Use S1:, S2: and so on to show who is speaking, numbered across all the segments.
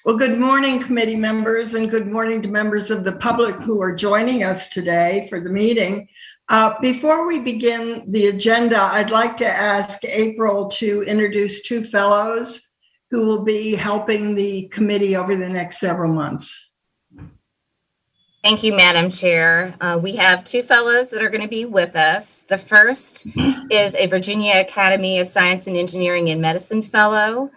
S1: Well, good morning, committee members, and good morning to members of the public who are joining us today for the meeting. Before we begin the agenda, I'd like to ask April to introduce two fellows who will be helping the committee over the next several months.
S2: Thank you, Madam Chair. We have two fellows that are going to be with us. The first is a Virginia Academy of Science and Engineering and Medicine Fellow,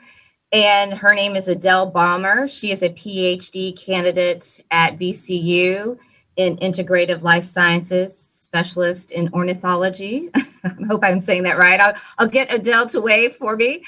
S2: and her name is Adele Baumer. She is a PhD candidate at VCU in Integrative Life Sciences, specialist in ornithology. I hope I'm saying that right. I'll get Adele to wave for me.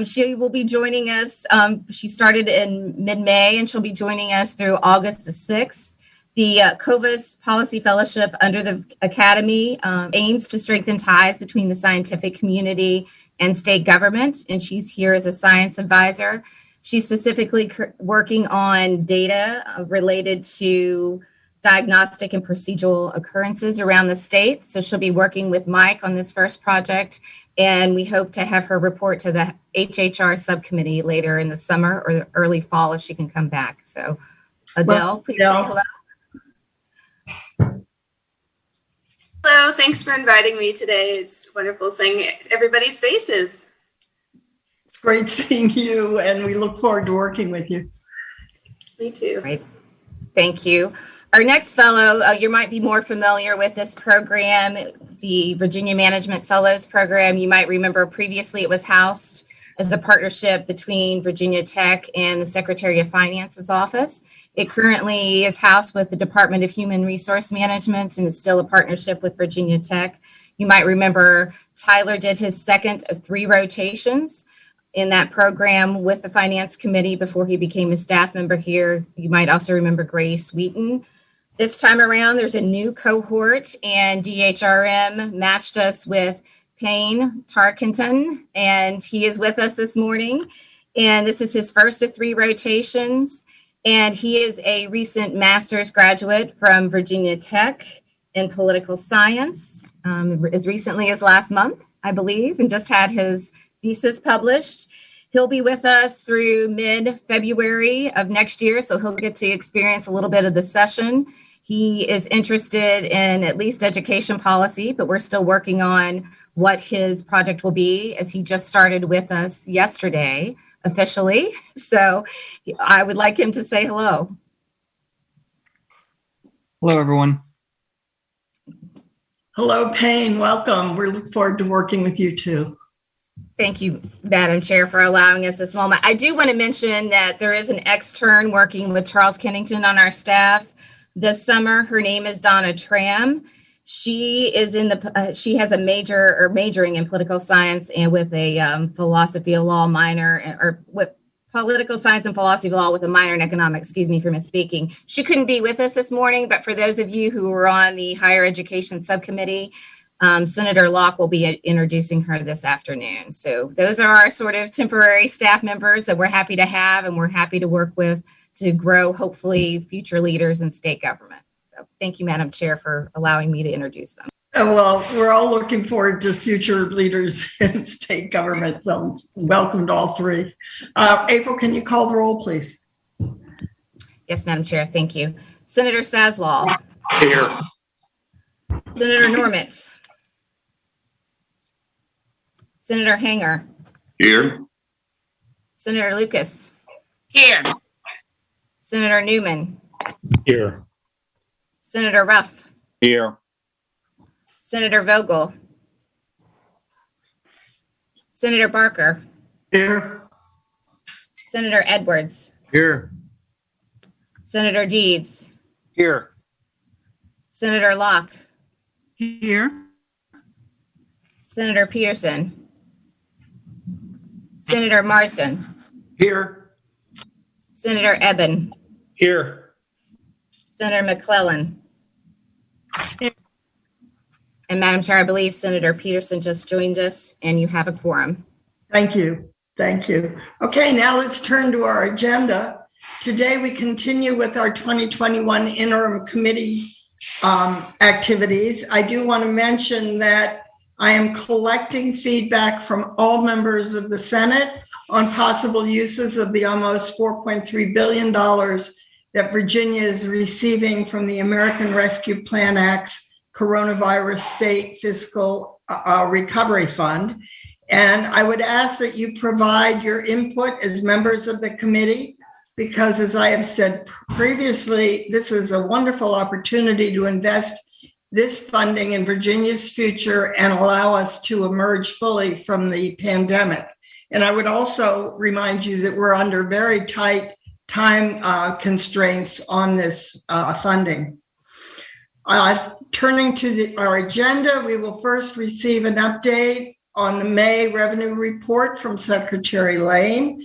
S2: She will be joining us. She started in mid-May, and she'll be joining us through August the 6th. The COVAS Policy Fellowship under the Academy aims to strengthen ties between the scientific community and state government, and she's here as a science advisor. She's specifically working on data related to diagnostic and procedural occurrences around the state. So she'll be working with Mike on this first project, and we hope to have her report to the HHR subcommittee later in the summer or early fall if she can come back. So Adele, please say hello.
S3: Hello, thanks for inviting me today. It's wonderful seeing everybody's faces.
S1: It's great seeing you, and we look forward to working with you.
S3: Me too.
S2: Great. Thank you. Our next fellow, you might be more familiar with this program, the Virginia Management Fellows Program. You might remember previously it was housed as a partnership between Virginia Tech and the Secretary of Finance's office. It currently is housed with the Department of Human Resource Management and is still a partnership with Virginia Tech. You might remember Tyler did his second of 3 rotations in that program with the Finance Committee before he became a staff member here. You might also remember Grace Wheaton. This time around, there's a new cohort, and DHRM matched us with Payne Tarkenton, and he is with us this morning. And this is his first of 3 rotations. And he is a recent master's graduate from Virginia Tech in political science, as recently as last month, I believe, and just had his thesis published. He'll be with us through mid-February of next year, so he'll get to experience a little bit of the session. He is interested in at least education policy, but we're still working on what his project will be, as he just started with us yesterday officially. So I would like him to say hello.
S4: Hello, everyone.
S1: Hello, Payne. Welcome. We look forward to working with you too.
S2: Thank you, Madam Chair, for allowing us this moment. I do want to mention that there is an extern working with Charles Kennington on our staff this summer. Her name is Donna Tram. She is in the, she has a majoring in political science and with a philosophy of law minor, or with political science and philosophy of law with a minor in economics, excuse me for misspeaking. She couldn't be with us this morning, but for those of you who were on the higher education subcommittee, Senator Locke will be introducing her this afternoon. So those are our sort of temporary staff members that we're happy to have and we're happy to work with to grow, hopefully, future leaders in state government. So thank you, Madam Chair, for allowing me to introduce them.
S1: Well, we're all looking forward to future leaders in state government, so welcome to all 3. April, can you call the roll, please?
S2: Yes, Madam Chair, thank you. Senator Saslaw.
S5: Here.
S2: Senator Normant. Senator Hanger.
S5: Here.
S2: Senator Lucas.
S6: Here.
S2: Senator Newman.
S5: Here.
S2: Senator Ruff.
S5: Here.
S2: Senator Vogel. Senator Barker.
S1: Here.
S2: Senator Edwards.
S5: Here.
S2: Senator Deeds.
S5: Here.
S2: Senator Locke.
S4: Here.
S2: Senator Peterson. Senator Marsden.
S5: Here.
S2: Senator Eben.
S5: Here.
S2: Senator McClellan. And Madam Chair, I believe Senator Peterson just joined us and you have a quorum.
S1: Thank you. Thank you. Okay, now let's turn to our agenda. Today we continue with our 2021 interim committee activities. I do want to mention that I am collecting feedback from all members of the Senate on possible uses of the almost $4.3 billion that Virginia is receiving from the American Rescue Plan Act's Coronavirus State Fiscal Recovery Fund. And I would ask that you provide your input as members of the committee, because as I have said previously, this is a wonderful opportunity to invest this funding in Virginia's future and allow us to emerge fully from the pandemic. And I would also remind you that we're under very tight time constraints on this funding. Turning to our agenda, we will first receive an update on the May revenue report from Secretary Lane.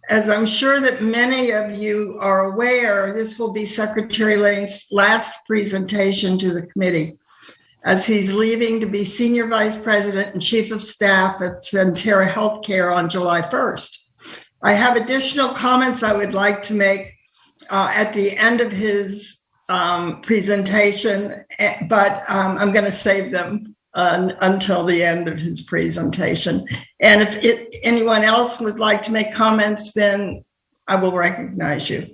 S1: As I'm sure that many of you are aware, this will be Secretary Lane's last presentation to the committee, as he's leaving to be Senior Vice President and Chief of Staff at Centera Healthcare on July 1st. I have additional comments I would like to make at the end of his presentation, but I'm going to save them until the end of his presentation. And if anyone else would like to make comments, then I will recognize you.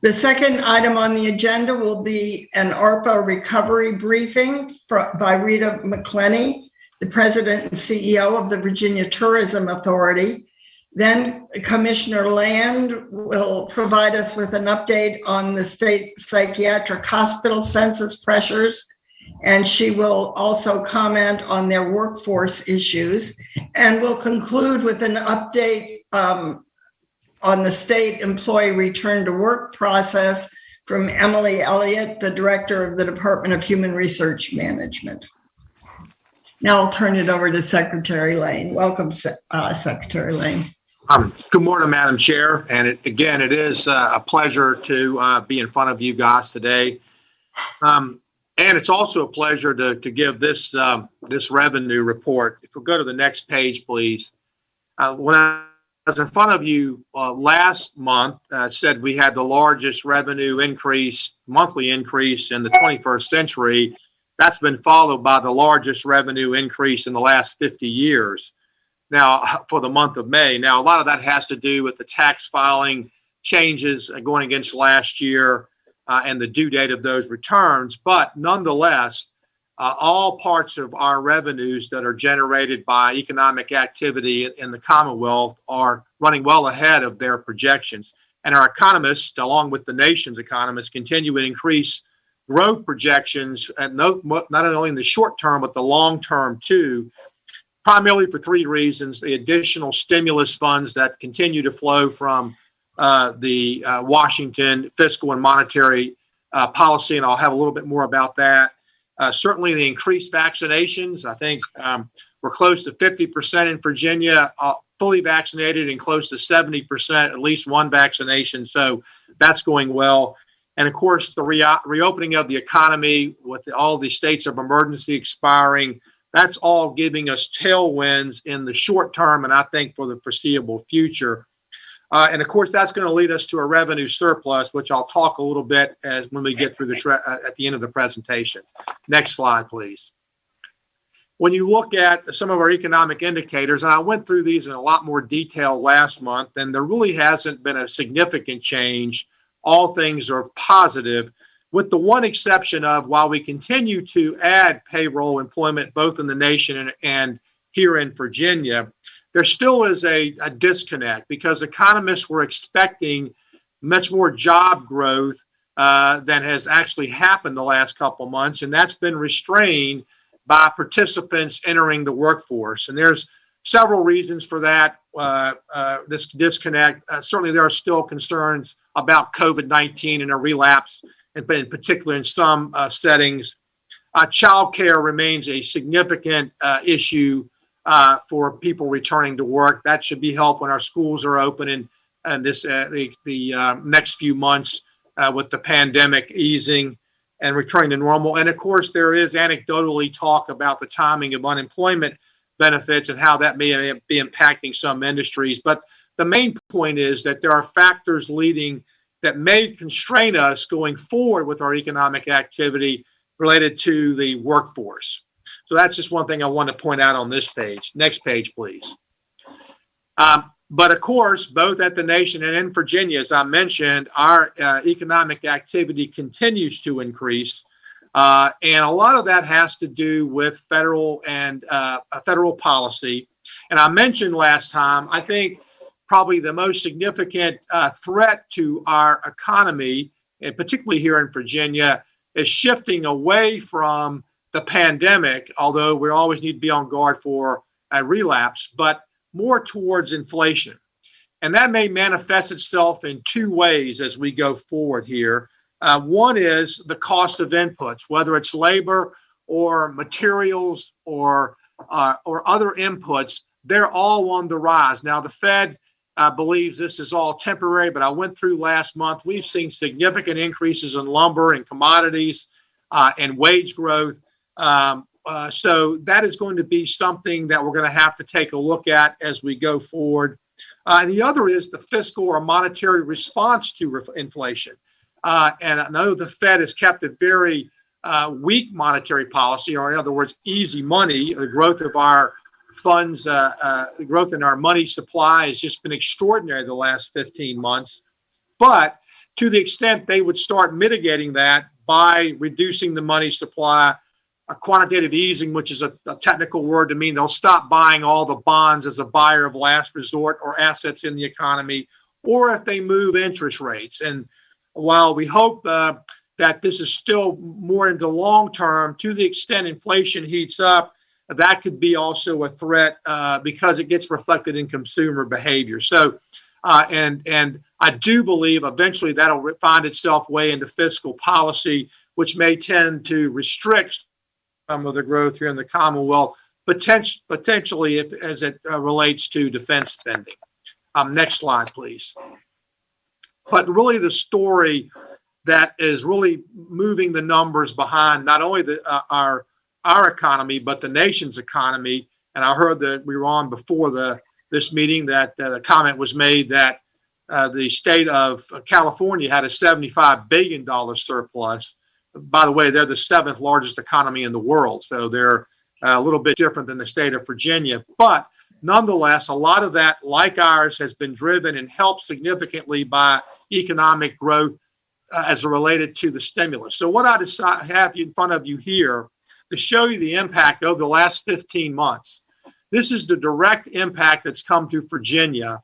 S1: The second item on the agenda will be an ARPA recovery briefing by Rita McClenny, the President and CEO of the Virginia Tourism Authority. Then Commissioner Land will provide us with an update on the state psychiatric hospital census pressures, and she will also comment on their workforce issues. And we'll conclude with an update on the state employee return to work process from Emily Elliott, the Director of the Department of Human Research Management. Now I'll turn it over to Secretary Lane. Welcome, Secretary Lane.
S6: Good morning, Madam Chair. And it is a pleasure to be in front of you guys today. And it's also a pleasure to give this revenue report. If we go to the next page, please. When I was in front of you last month, said we had the largest revenue increase, monthly increase in the 21st century. That's been followed by the largest revenue increase in the last 50 years. Now, for the month of May. Now, a lot of that has to do with the tax filing changes going against last year and the due date of those returns. But nonetheless, all parts of our revenues that are generated by economic activity in the Commonwealth are running well ahead of their projections. And our economists, along with the nation's economists, continue to increase growth projections, not only in the short term, but the long term too, primarily for three reasons: the additional stimulus funds that continue to flow from the Washington fiscal and monetary policy, and I'll have a little bit more about that. Certainly the increased vaccinations. I think we're close to 50% in Virginia fully vaccinated and close to 70%, at least one vaccination. So that's going well. And of course, the reopening of the economy with all the states of emergency expiring, that's all giving us tailwinds in the short term, and I think for the foreseeable future. And of course, that's going to lead us to a revenue surplus, which I'll talk a little bit when we get through at the end of the presentation. Next slide, please. When you look at some of our economic indicators, and I went through these in a lot more detail last month, and there really hasn't been a significant change. All things are positive, with the one exception of, while we continue to add payroll employment both in the nation and here in Virginia, there still is a disconnect, because economists were expecting much more job growth than has actually happened the last couple of months, and that's been restrained by participants entering the workforce. And there's several reasons for that, this disconnect. Certainly there are still concerns about COVID-19 and a relapse, in particular in some settings. Childcare remains a significant issue for people returning to work. That should be helped when our schools are open and this the next few months with the pandemic easing and returning to normal. And of course, there is anecdotally talk about the timing of unemployment benefits and how that may be impacting some industries. But the main point is that there are factors that may constrain us going forward with our economic activity related to the workforce. So that's just one thing I want to point out on this page. Next page, please. But of course, both at the nation and in Virginia, as I mentioned, our economic activity continues to increase. And a lot of that has to do with federal and federal policy. And I mentioned last time, I think probably the most significant threat to our economy, and particularly here in Virginia, is shifting away from the pandemic, although we always need to be on guard for a relapse, but more towards inflation. And that may manifest itself in two ways as we go forward here. One is the cost of inputs, whether it's labor or materials or other inputs, they're all on the rise. Now, the Fed believes this is all temporary, but I went through last month. We've seen significant increases in lumber and commodities and wage growth. So that is going to be something that we're going to have to take a look at as we go forward. And the other is the fiscal or monetary response to inflation. And I know the Fed has kept a very weak monetary policy, or in other words, easy money. The growth of our funds, the growth in our money supply has just been extraordinary the last 15 months. But to the extent they would start mitigating that by reducing the money supply, a quantitative easing, which is a technical word to mean they'll stop buying all the bonds as a buyer of last resort or assets in the economy, or if they move interest rates. And while we hope that this is still more in the long term, to the extent inflation heats up, that could be also a threat because it gets reflected in consumer behavior. So, and I do believe eventually that'll find itself way into fiscal policy, which may tend to restrict some of the growth here in the Commonwealth, potentially as it relates to defense spending. Next slide, please. But really the story that is really moving the numbers behind not only our economy, but the nation's economy. And I heard that we were on before this meeting that the comment was made that the state of California had a $75 billion surplus. By the way, they're the 7th largest economy in the world, so they're a little bit different than the state of Virginia. But nonetheless, a lot of that, like ours, has been driven and helped significantly by economic growth as related to the stimulus. So what I have in front of you here to show you the impact over the last 15 months. This is the direct impact that's come to Virginia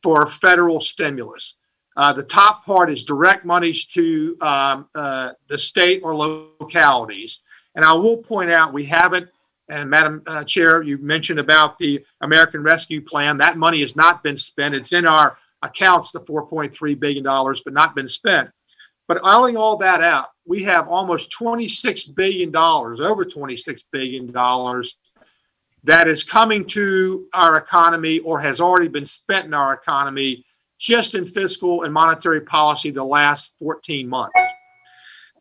S6: for federal stimulus. The top part is direct monies to the state or localities. And I will point out we haven't, and Madam Chair, you mentioned about the American Rescue Plan. That money has not been spent. It's in our accounts, the $4.3 billion, but not been spent. But adding all that out, we have almost $26 billion, over $26 billion that is coming to our economy or has already been spent in our economy just in fiscal and monetary policy the last 14 months.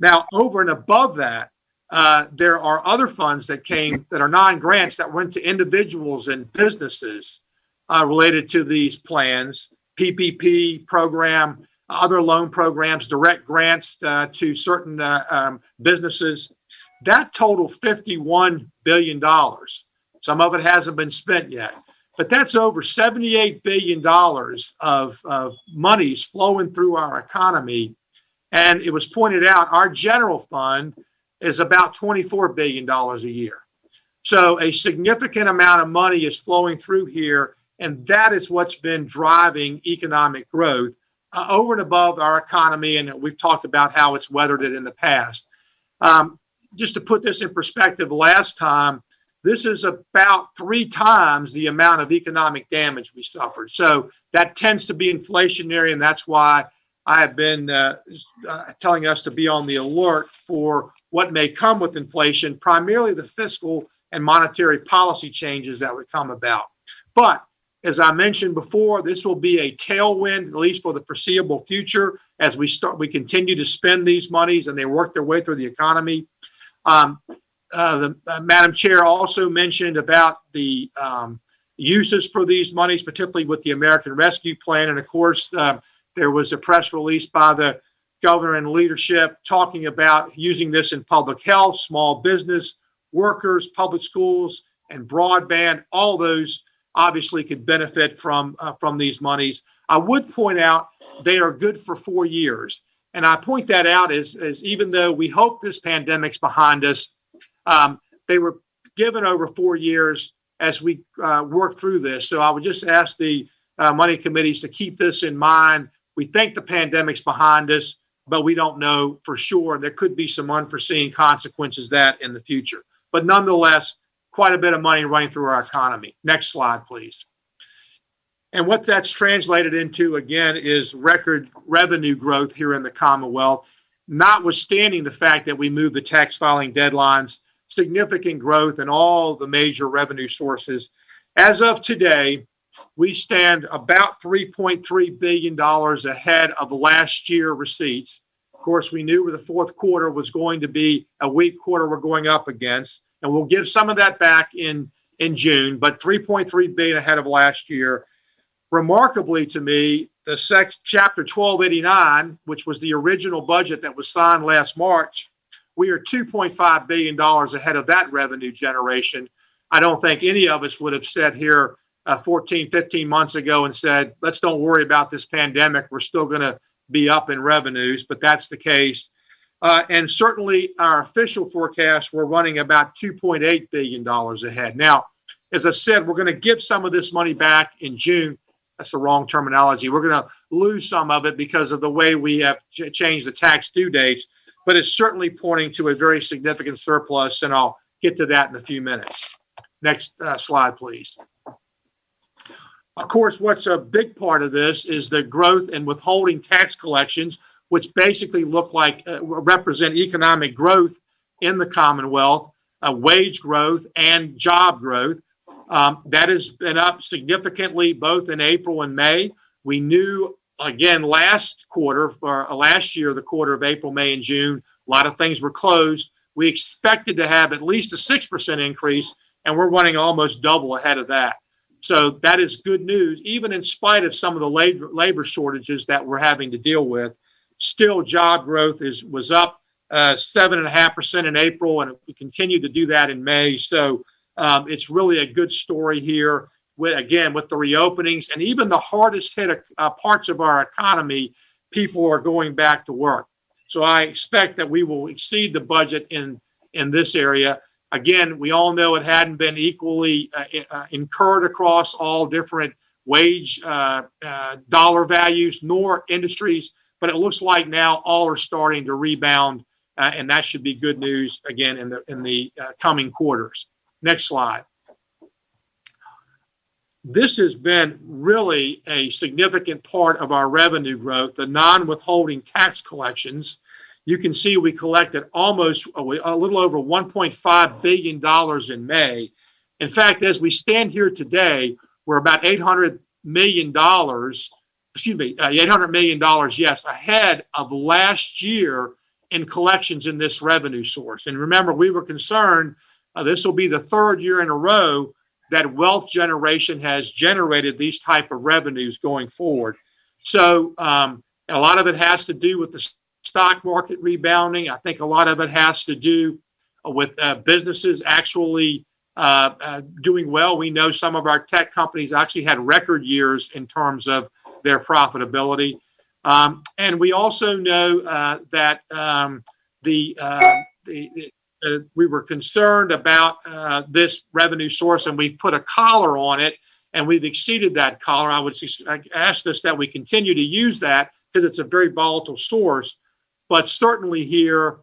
S6: Now, over and above that, there are other funds that came that are non-grants that went to individuals and businesses related to these plans, PPP program, other loan programs, direct grants to certain businesses. That totaled $51 billion. Some of it hasn't been spent yet. But that's over $78 billion of monies flowing through our economy. And it was pointed out, our general fund is about $24 billion a year. So a significant amount of money is flowing through here, and that is what's been driving economic growth over and above our economy, and we've talked about how it's weathered it in the past. Just to put this in perspective, last time, this is about 3 times the amount of economic damage we suffered. So that tends to be inflationary, and that's why I have been telling us to be on the alert for what may come with inflation, primarily the fiscal and monetary policy changes that would come about. But as I mentioned before, this will be a tailwind, at least for the foreseeable future, as we continue to spend these monies and they work their way through the economy. Madam Chair also mentioned about the uses for these monies, particularly with the American Rescue Plan. And of course, there was a press release by the governor and leadership talking about using this in public health, small business, workers, public schools, and broadband. All those obviously could benefit from these monies. I would point out they are good for 4 years. And I point that out as even though we hope this pandemic's behind us, they were given over 4 years as we work through this. So I would just ask the money committees to keep this in mind. We think the pandemic's behind us, but we don't know for sure. There could be some unforeseen consequences that in the future. But nonetheless, quite a bit of money running through our economy. Next slide, please. And what that's translated into, again, is record revenue growth here in the Commonwealth, notwithstanding the fact that we moved the tax filing deadlines, significant growth in all the major revenue sources. As of today, we stand about $3.3 billion ahead of last year receipts. Of course, we knew the fourth quarter was going to be a weak quarter we're going up against, and we'll give some of that back in June, but $3.3 billion ahead of last year. Remarkably to me, the Chapter 1289, which was the original budget that was signed last March, we are $2.5 billion ahead of that revenue generation. I don't think any of us would have sat here 14, 15 months ago and said, let's don't worry about this pandemic. We're still going to be up in revenues, but that's the case. And certainly our official forecast, we're running about $2.8 billion ahead. Now, as I said, we're going to give some of this money back in June. That's the wrong terminology. We're going to lose some of it because of the way we have changed the tax due dates, but it's certainly pointing to a very significant surplus, and I'll get to that in a few minutes. Next slide, please. Of course, what's a big part of this is the growth in withholding tax collections, which basically look like represent economic growth in the Commonwealth, wage growth and job growth. That has been up significantly both in April and May. We knew, again, last quarter, for last year, the quarter of April, May, and June, a lot of things were closed. We expected to have at least a 6% increase, and we're running almost double ahead of that. So that is good news, even in spite of some of the labor shortages that we're having to deal with. Still, job growth was up 7.5% in April, and we continue to do that in May. So it's really a good story here, with the reopenings and even the hardest hit parts of our economy, people are going back to work. So I expect that we will exceed the budget in this area. Again, we all know it hadn't been equally incurred across all different wage dollar values nor industries, but it looks like now all are starting to rebound, and that should be good news again in the coming quarters. Next slide. This has been really a significant part of our revenue growth, the non-withholding tax collections. You can see we collected almost a little over $1.5 billion in May. In fact, as we stand here today, we're about $800 million, $800 million, yes, ahead of last year in collections in this revenue source. And remember, we were concerned this will be the third year in a row that wealth generation has generated these type of revenues going forward. So a lot of it has to do with the stock market rebounding. I think a lot of it has to do with businesses actually doing well. We know some of our tech companies actually had record years in terms of their profitability. And we also know that we were concerned about this revenue source, and we've put a collar on it, and we've exceeded that collar. I would ask us that we continue to use that because it's a very volatile source. But certainly here,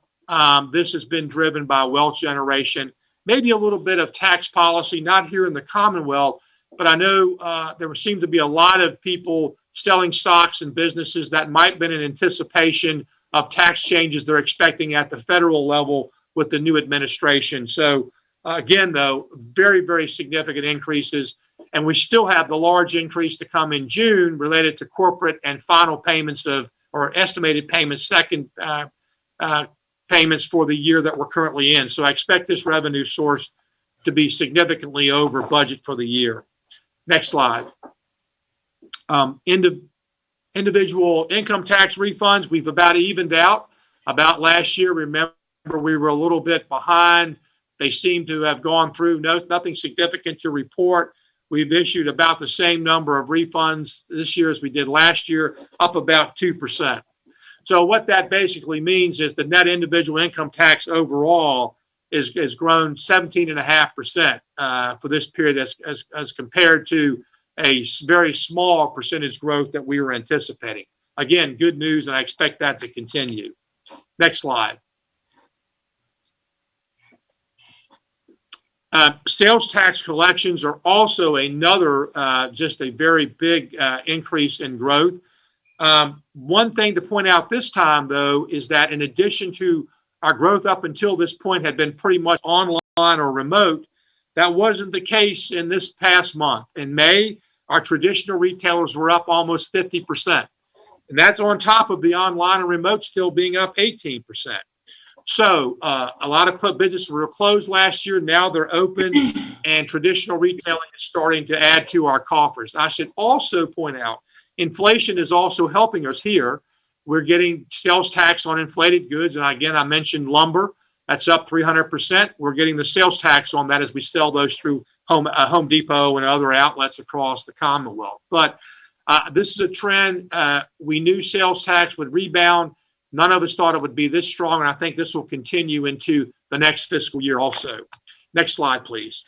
S6: this has been driven by wealth generation, maybe a little bit of tax policy, not here in the Commonwealth, but I know there seemed to be a lot of people selling stocks and businesses that might have been in anticipation of tax changes they're expecting at the federal level with the new administration. So again, though, very, very significant increases. And we still have the large increase to come in June related to corporate and final payments or estimated payments, second payments for the year that we're currently in. So I expect this revenue source to be significantly over budget for the year. Next slide. Individual income tax refunds, we've about evened out. About last year, remember, we were a little bit behind. They seem to have gone through, nothing significant to report. we've issued about the same number of refunds this year as we did last year, up about 2%. So what that basically means is the net individual income tax overall is grown 17.5% for this period as compared to a very small percentage growth that we were anticipating. Again, good news, and I expect that to continue. Next slide. Sales tax collections are also another, just a very big increase in growth. One thing to point out this time, though, is that in addition to our growth up until this point had been pretty much online or remote, that wasn't the case in this past month. In May, our traditional retailers were up almost 50%. And that's on top of the online and remote still being up 18%. So a lot of businesses were closed last year. Now they're open, and traditional retailing is starting to add to our coffers. I should also point out, inflation is also helping us here. We're getting sales tax on inflated goods. And again, I mentioned lumber. That's up 300%. We're getting the sales tax on that as we sell those through Home Depot and other outlets across the Commonwealth. But this is a trend. We knew sales tax would rebound. None of us thought it would be this strong, and I think this will continue into the next fiscal year also. Next slide, please.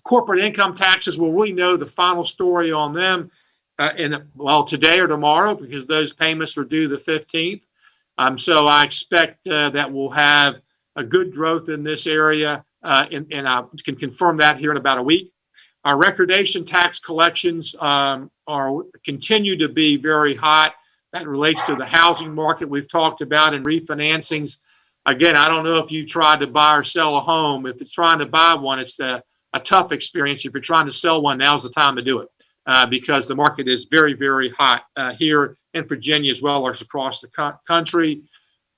S6: Corporate income taxes, we'll really know the final story on them today or tomorrow, because those payments are due the 15th. So I expect that we'll have a good growth in this area, and I can confirm that here in about a week. Our recordation tax collections continue to be very hot. That relates to the housing market we've talked about and refinancings. Again, I don't know if you tried to buy or sell a home. If it's trying to buy one, it's a tough experience. If you're trying to sell one, now's the time to do it because the market is very, very hot here in Virginia as well as across the country.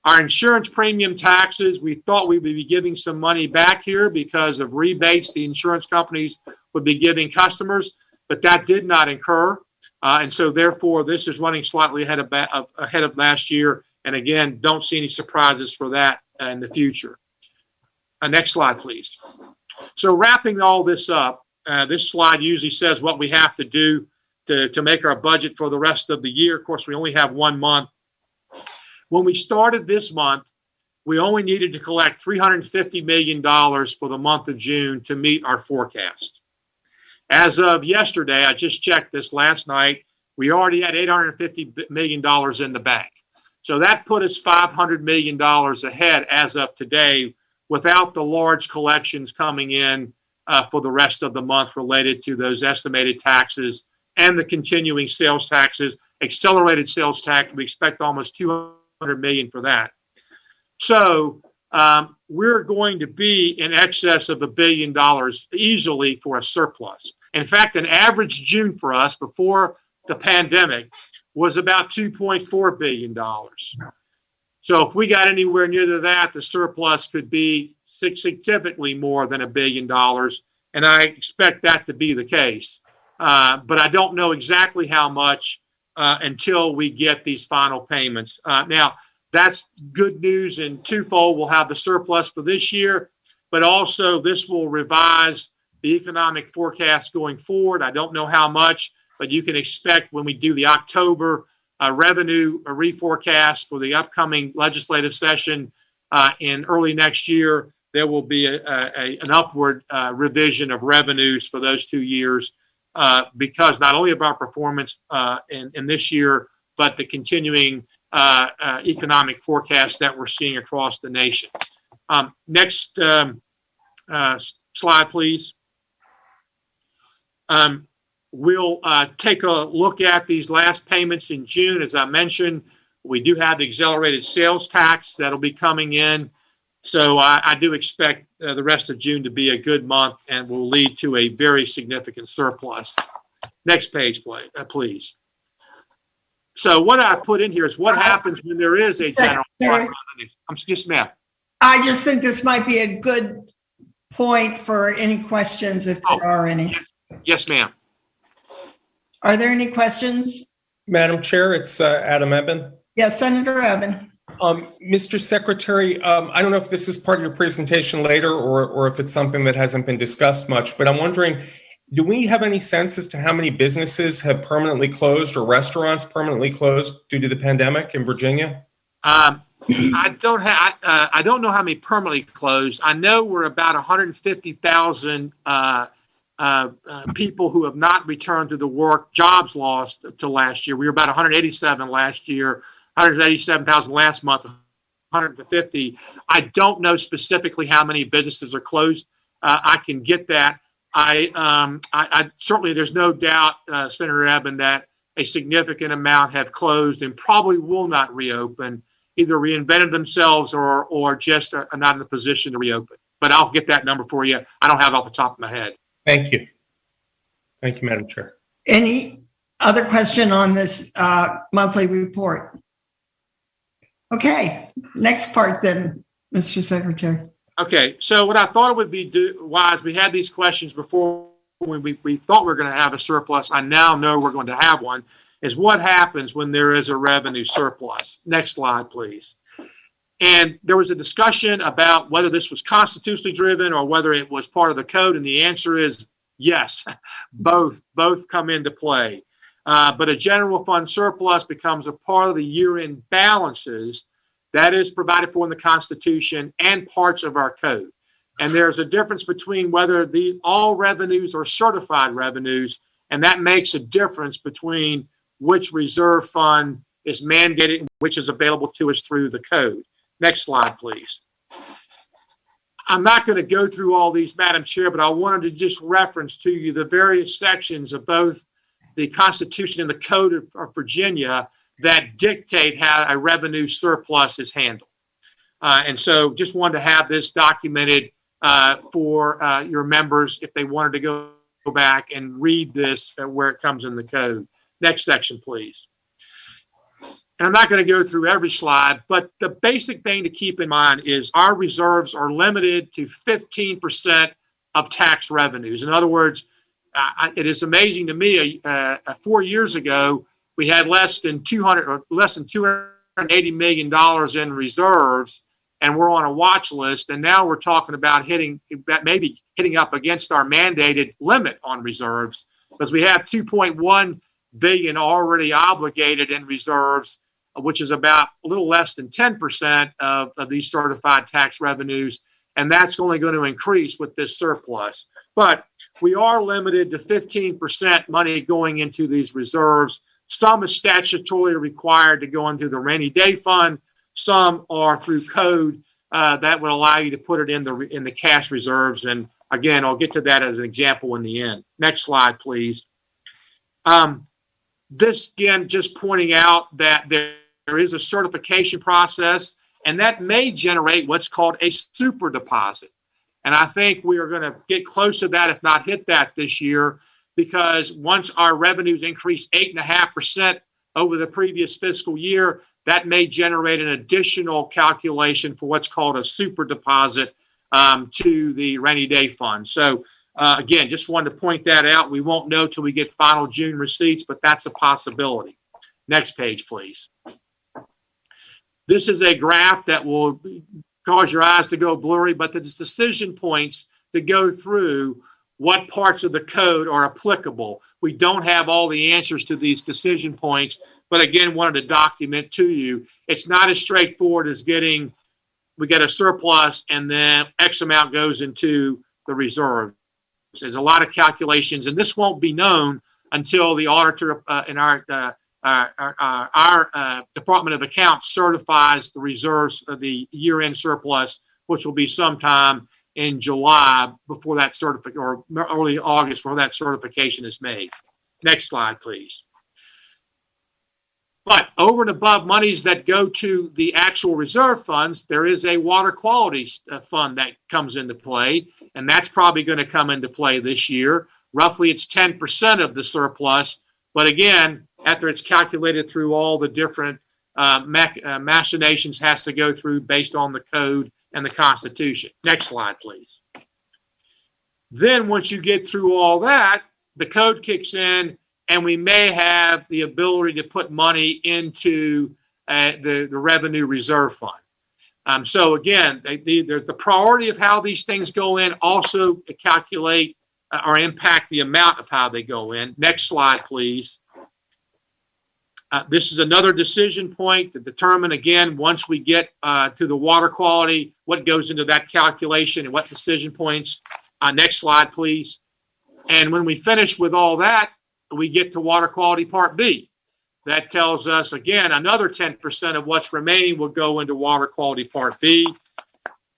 S6: Our insurance premium taxes, we thought we would be giving some money back here because of rebates the insurance companies would be giving customers, but that did not occur. And so therefore, this is running slightly ahead of last year. And again, don't see any surprises for that in the future. Next slide, please. So wrapping all this up, this slide usually says what we have to do to make our budget for the rest of the year. Of course, we only have 1 month. When we started this month, we only needed to collect $350 million for the month of June to meet our forecast. As of yesterday, I just checked this last night, we already had $850 million in the bank. So that put us $500 million ahead as of today without the large collections coming in for the rest of the month related to those estimated taxes and the continuing sales taxes, accelerated sales tax. We expect almost $200 million for that. So we're going to be in excess of $1 billion easily for a surplus. In fact, an average June for us before the pandemic was about $2.4 billion. So if we got anywhere near to that, the surplus could be significantly more than $1 billion. And I expect that to be the case. But I don't know exactly how much until we get these final payments. Now, that's good news in twofold. We'll have the surplus for this year, but also this will revise the economic forecast going forward. I don't know how much, but you can expect when we do the October revenue reforecast for the upcoming legislative session in early next year, there will be an upward revision of revenues for those 2 years because not only of our performance in this year, but the continuing economic forecast that we're seeing across the nation. Next slide, please. We'll take a look at these last payments in June. As I mentioned, we do have the accelerated sales tax that'll be coming in. So I do expect the rest of June to be a good month and will lead to a very significant surplus. Next page, please. So what I put in here is what happens when there is a general fund. Yes, ma'am.
S1: I just think this might be a good point for any questions if there are any.
S6: Yes, ma'am.
S1: Are there any questions?
S5: Madam Chair, it's Adam Eben.
S1: Yes, Senator Eben.
S5: Mr. Secretary, I don't know if this is part of your presentation later or if it's something that hasn't been discussed much, but I'm wondering, Do we have any sense as to how many businesses have permanently closed or restaurants permanently closed due to the pandemic in Virginia?
S6: I don't know how many permanently closed. I know we're about 150,000 people who have not returned to the work, jobs lost to last year. We were about 187 last year, 187,000 last month, 150. I don't know specifically how many businesses are closed. I can get that. I certainly, there's no doubt, Senator Eben, that a significant amount have closed and probably will not reopen, either reinvented themselves or just are not in the position to reopen. But I'll get that number for you. I don't have it off the top of my head.
S5: Thank you. Thank you, Madam Chair.
S1: Any other question on this monthly report? Okay, next part then, Mr. Secretary.
S6: Okay, so what I thought it would be wise, we had these questions before when we thought we were going to have a surplus. I now know we're going to have one, is what happens when there is a revenue surplus. Next slide, please. And there was a discussion about whether this was constitutionally driven or whether it was part of the code, and the answer is yes, both come into play. But a general fund surplus becomes a part of the year-end balances that is provided for in the Constitution and parts of our code. And there's a difference between whether all revenues are certified revenues, and that makes a difference between which reserve fund is mandated and which is available to us through the code. Next slide, please. I'm not going to go through all these, Madam Chair, but I wanted to just reference to you the various sections of both the Constitution and the Code of Virginia that dictate how a revenue surplus is handled. And so just wanted to have this documented for your members if they wanted to go back and read this where it comes in the code. Next section, please. And I'm not going to go through every slide, but the basic thing to keep in mind is our reserves are limited to 15% of tax revenues. In other words, it is amazing to me, 4 years ago, we had less than $280 million in reserves, and we're on a watch list. And now we're talking about maybe hitting up against our mandated limit on reserves, because we have $2.1 billion already obligated in reserves, which is about a little less than 10% of these certified tax revenues. And that's only going to increase with this surplus. But we are limited to 15% money going into these reserves. Some is statutorily required to go into the rainy day fund. Some are through code that would allow you to put it in the cash reserves. And again, I'll get to that as an example in the end. Next slide, please. This again, just pointing out that there is a certification process, and that may generate what's called a super deposit. And I think we are going to get close to that, if not hit that this year, because once our revenues increase 8.5% over the previous fiscal year, that may generate an additional calculation for what's called a super deposit to the rainy day fund. So again, just wanted to point that out. We won't know till we get final June receipts, but that's a possibility. Next page, please. This is a graph that will cause your eyes to go blurry, but there's decision points to go through what parts of the code are applicable. We don't have all the answers to these decision points, but again, wanted to document to you, it's not as straightforward as we get a surplus and then X amount goes into the reserve. There's a lot of calculations, and this won't be known until the auditor in our Department of Accounts certifies the reserves of the year-end surplus, which will be sometime in July before that certificate, or early August before that certification is made. Next slide, please. But over and above monies that go to the actual reserve funds, there is a water quality fund that comes into play, and that's probably going to come into play this year. Roughly, it's 10% of the surplus. But again, after it's calculated through all the different machinations has to go through based on the code and the Constitution. Next slide, please. Then once you get through all that, the code kicks in, and we may have the ability to put money into the revenue reserve fund. So again, there's the priority of how these things go in, also to calculate or impact the amount of how they go in. Next slide, please. This is another decision point to determine, again, once we get to the water quality, what goes into that calculation and what decision points. Next slide, please. And when we finish with all that, we get to water quality part B. That tells us, again, another 10% of what's remaining will go into water quality part B.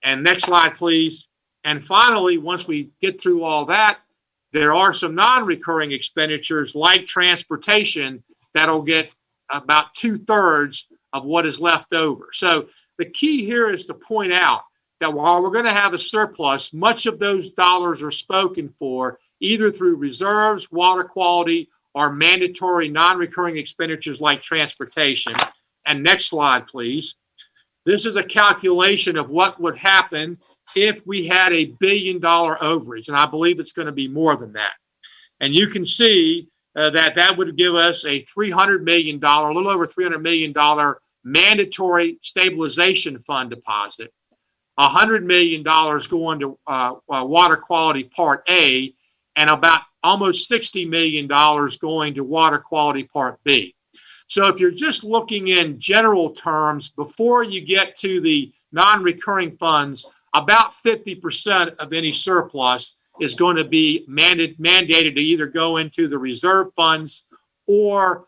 S6: And next slide, please. And finally, once we get through all that, there are some non-recurring expenditures like transportation that'll get about 2/3 of what is left over. So the key here is to point out that while we're going to have a surplus, much of those dollars are spoken for either through reserves, water quality, or mandatory non-recurring expenditures like transportation. And next slide, please. This is a calculation of what would happen if we had a $1 billion overage, and I believe it's going to be more than that. And you can see that would give us a $300 million, a little over $300 million mandatory stabilization fund deposit, $100 million going to water quality part A, and about almost $60 million going to water quality part B. So if you're just looking in general terms, before you get to the non-recurring funds, about 50% of any surplus is going to be mandated to either go into the reserve funds or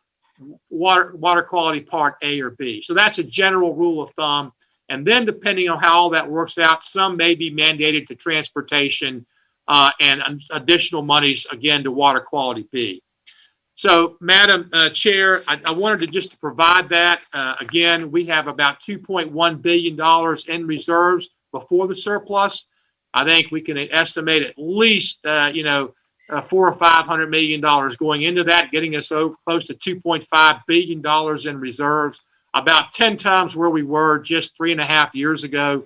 S6: water quality part A or B. So that's a general rule of thumb. And then depending on how all that works out, some may be mandated to transportation and additional monies, again, to water quality B. So, Madam Chair, I wanted to just provide that. Again, we have about $2.1 billion in reserves before the surplus. I think we can estimate at least, $400 or $500 million going into that, getting us close to $2.5 billion in reserves, about 10 times where we were just 3.5 years ago.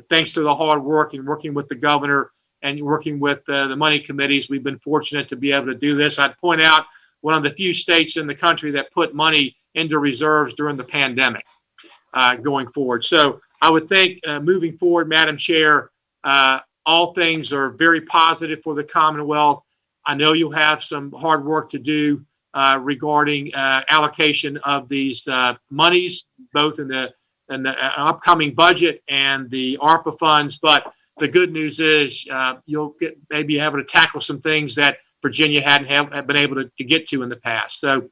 S6: Thanks to the hard work and working with the governor and working with the money committees, we've been fortunate to be able to do this. I'd point out one of the few states in the country that put money into reserves during the pandemic going forward. So I would think moving forward, Madam Chair, all things are very positive for the Commonwealth. I know you'll have some hard work to do regarding allocation of these monies, both in the upcoming budget and the ARPA funds. But the good news is you'll maybe able to tackle some things that Virginia hadn't been able to get to in the past. So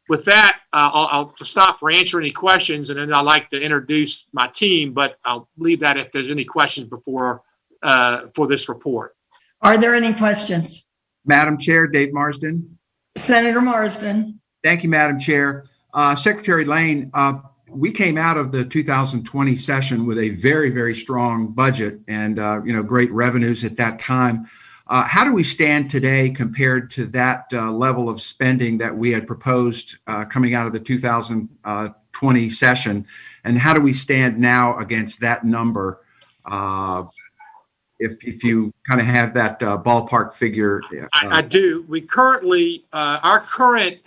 S6: with that, I'll stop for answering any questions, and then I'd like to introduce my team, but I'll leave that if there's any questions before for this report.
S1: Are there any questions?
S4: Madam Chair, Dave Marsden.
S1: Senator Marsden.
S4: Thank you, Madam Chair. Secretary Lane, we came out of the 2020 session with a very, very strong budget and great revenues at that time. How do we stand today compared to that level of spending that we had proposed coming out of the 2020 session? And how do we stand now against that number? If you kind of have that ballpark figure.
S6: I do. We currently, our current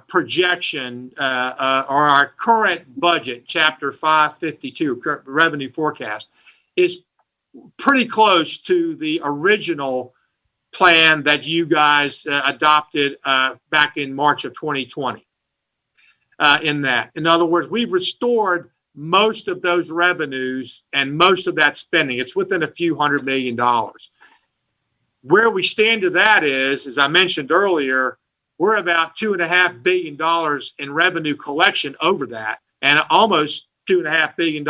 S6: projection or our current budget, Chapter 552, current revenue forecast, is pretty close to the original plan that you guys adopted back in March of 2020 in that. In other words, we've restored most of those revenues and most of that spending. It's within a few $100 million. Where we stand to that is, as I mentioned earlier, we're about $2.5 billion in revenue collection over that, and almost $2.5 billion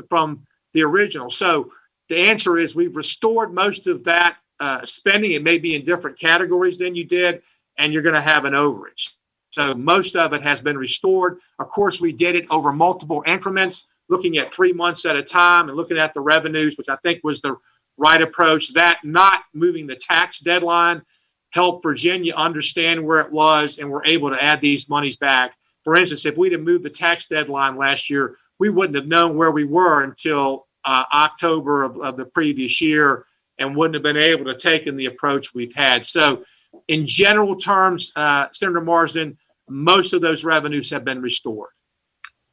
S6: from the original. So the answer is we've restored most of that spending. It may be in different categories than you did, and you're going to have an overage. So most of it has been restored. Of course, we did it over multiple increments, looking at 3 months at a time and looking at the revenues, which I think was the right approach. That not moving the tax deadline helped Virginia understand where it was, and we're able to add these monies back. For instance, if we'd have moved the tax deadline last year, we wouldn't have known where we were until October of the previous year and wouldn't have been able to take in the approach we've had. So in general terms, Senator Marsden, most of those revenues have been restored.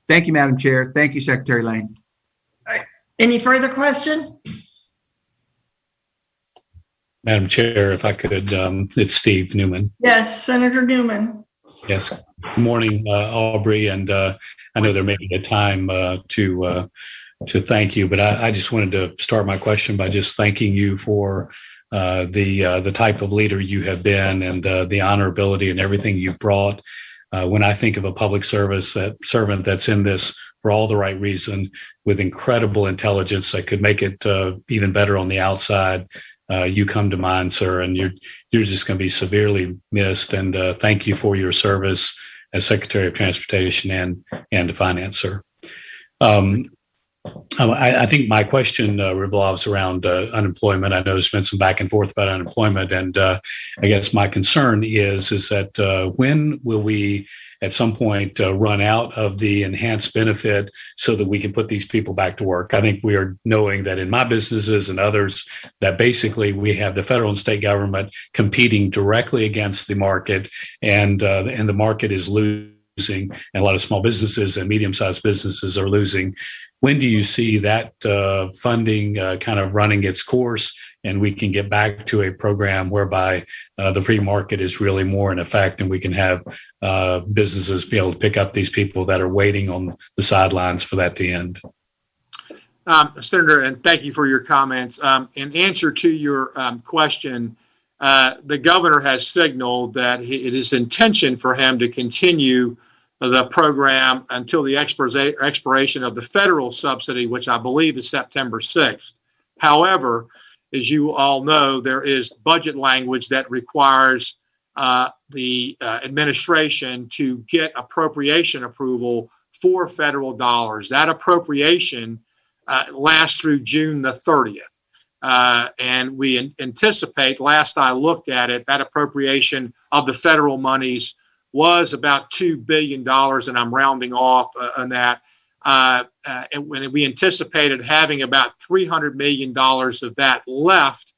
S4: Thank you, Madam Chair. Thank you, Secretary Lane.
S1: All right. Any further question?
S7: Madam Chair, if I could, it's Steve Newman.
S1: Yes, Senator Newman.
S7: Yes. Good morning, Aubrey. And I know there may be a time to thank you, but I just wanted to start my question by just thanking you for the type of leader you have been and the honorability and everything you've brought. When I think of a public servant that's in this for all the right reason, with incredible intelligence that could make it even better on the outside, you come to mind, sir, and you're just going to be severely missed. And thank you for your service as Secretary of Transportation and Finance, sir. I think my question revolves around unemployment. I know there's been some back and forth about unemployment, and I guess my concern is that when will we at some point run out of the enhanced benefit so that we can put these people back to work? I think we are knowing that in my businesses and others that basically we have the federal and state government competing directly against the market, and the market is losing, and a lot of small businesses and medium-sized businesses are losing. When do you see that funding kind of running its course, and we can get back to a program whereby the free market is really more in effect, and we can have businesses be able to pick up these people that are waiting on the sidelines for that to end?
S6: Senator, and thank you for your comments. In answer to your question, the governor has signaled that it is intention for him to continue the program until the expiration of the federal subsidy, which I believe is September 6th. However, as you all know, there is budget language that requires the administration to get appropriation approval for federal dollars. That appropriation lasts through June the 30th. And we anticipate, last I looked at it, that appropriation of the federal monies was about $2 billion, and I'm rounding off on that. And when we anticipated having about $300 million of that left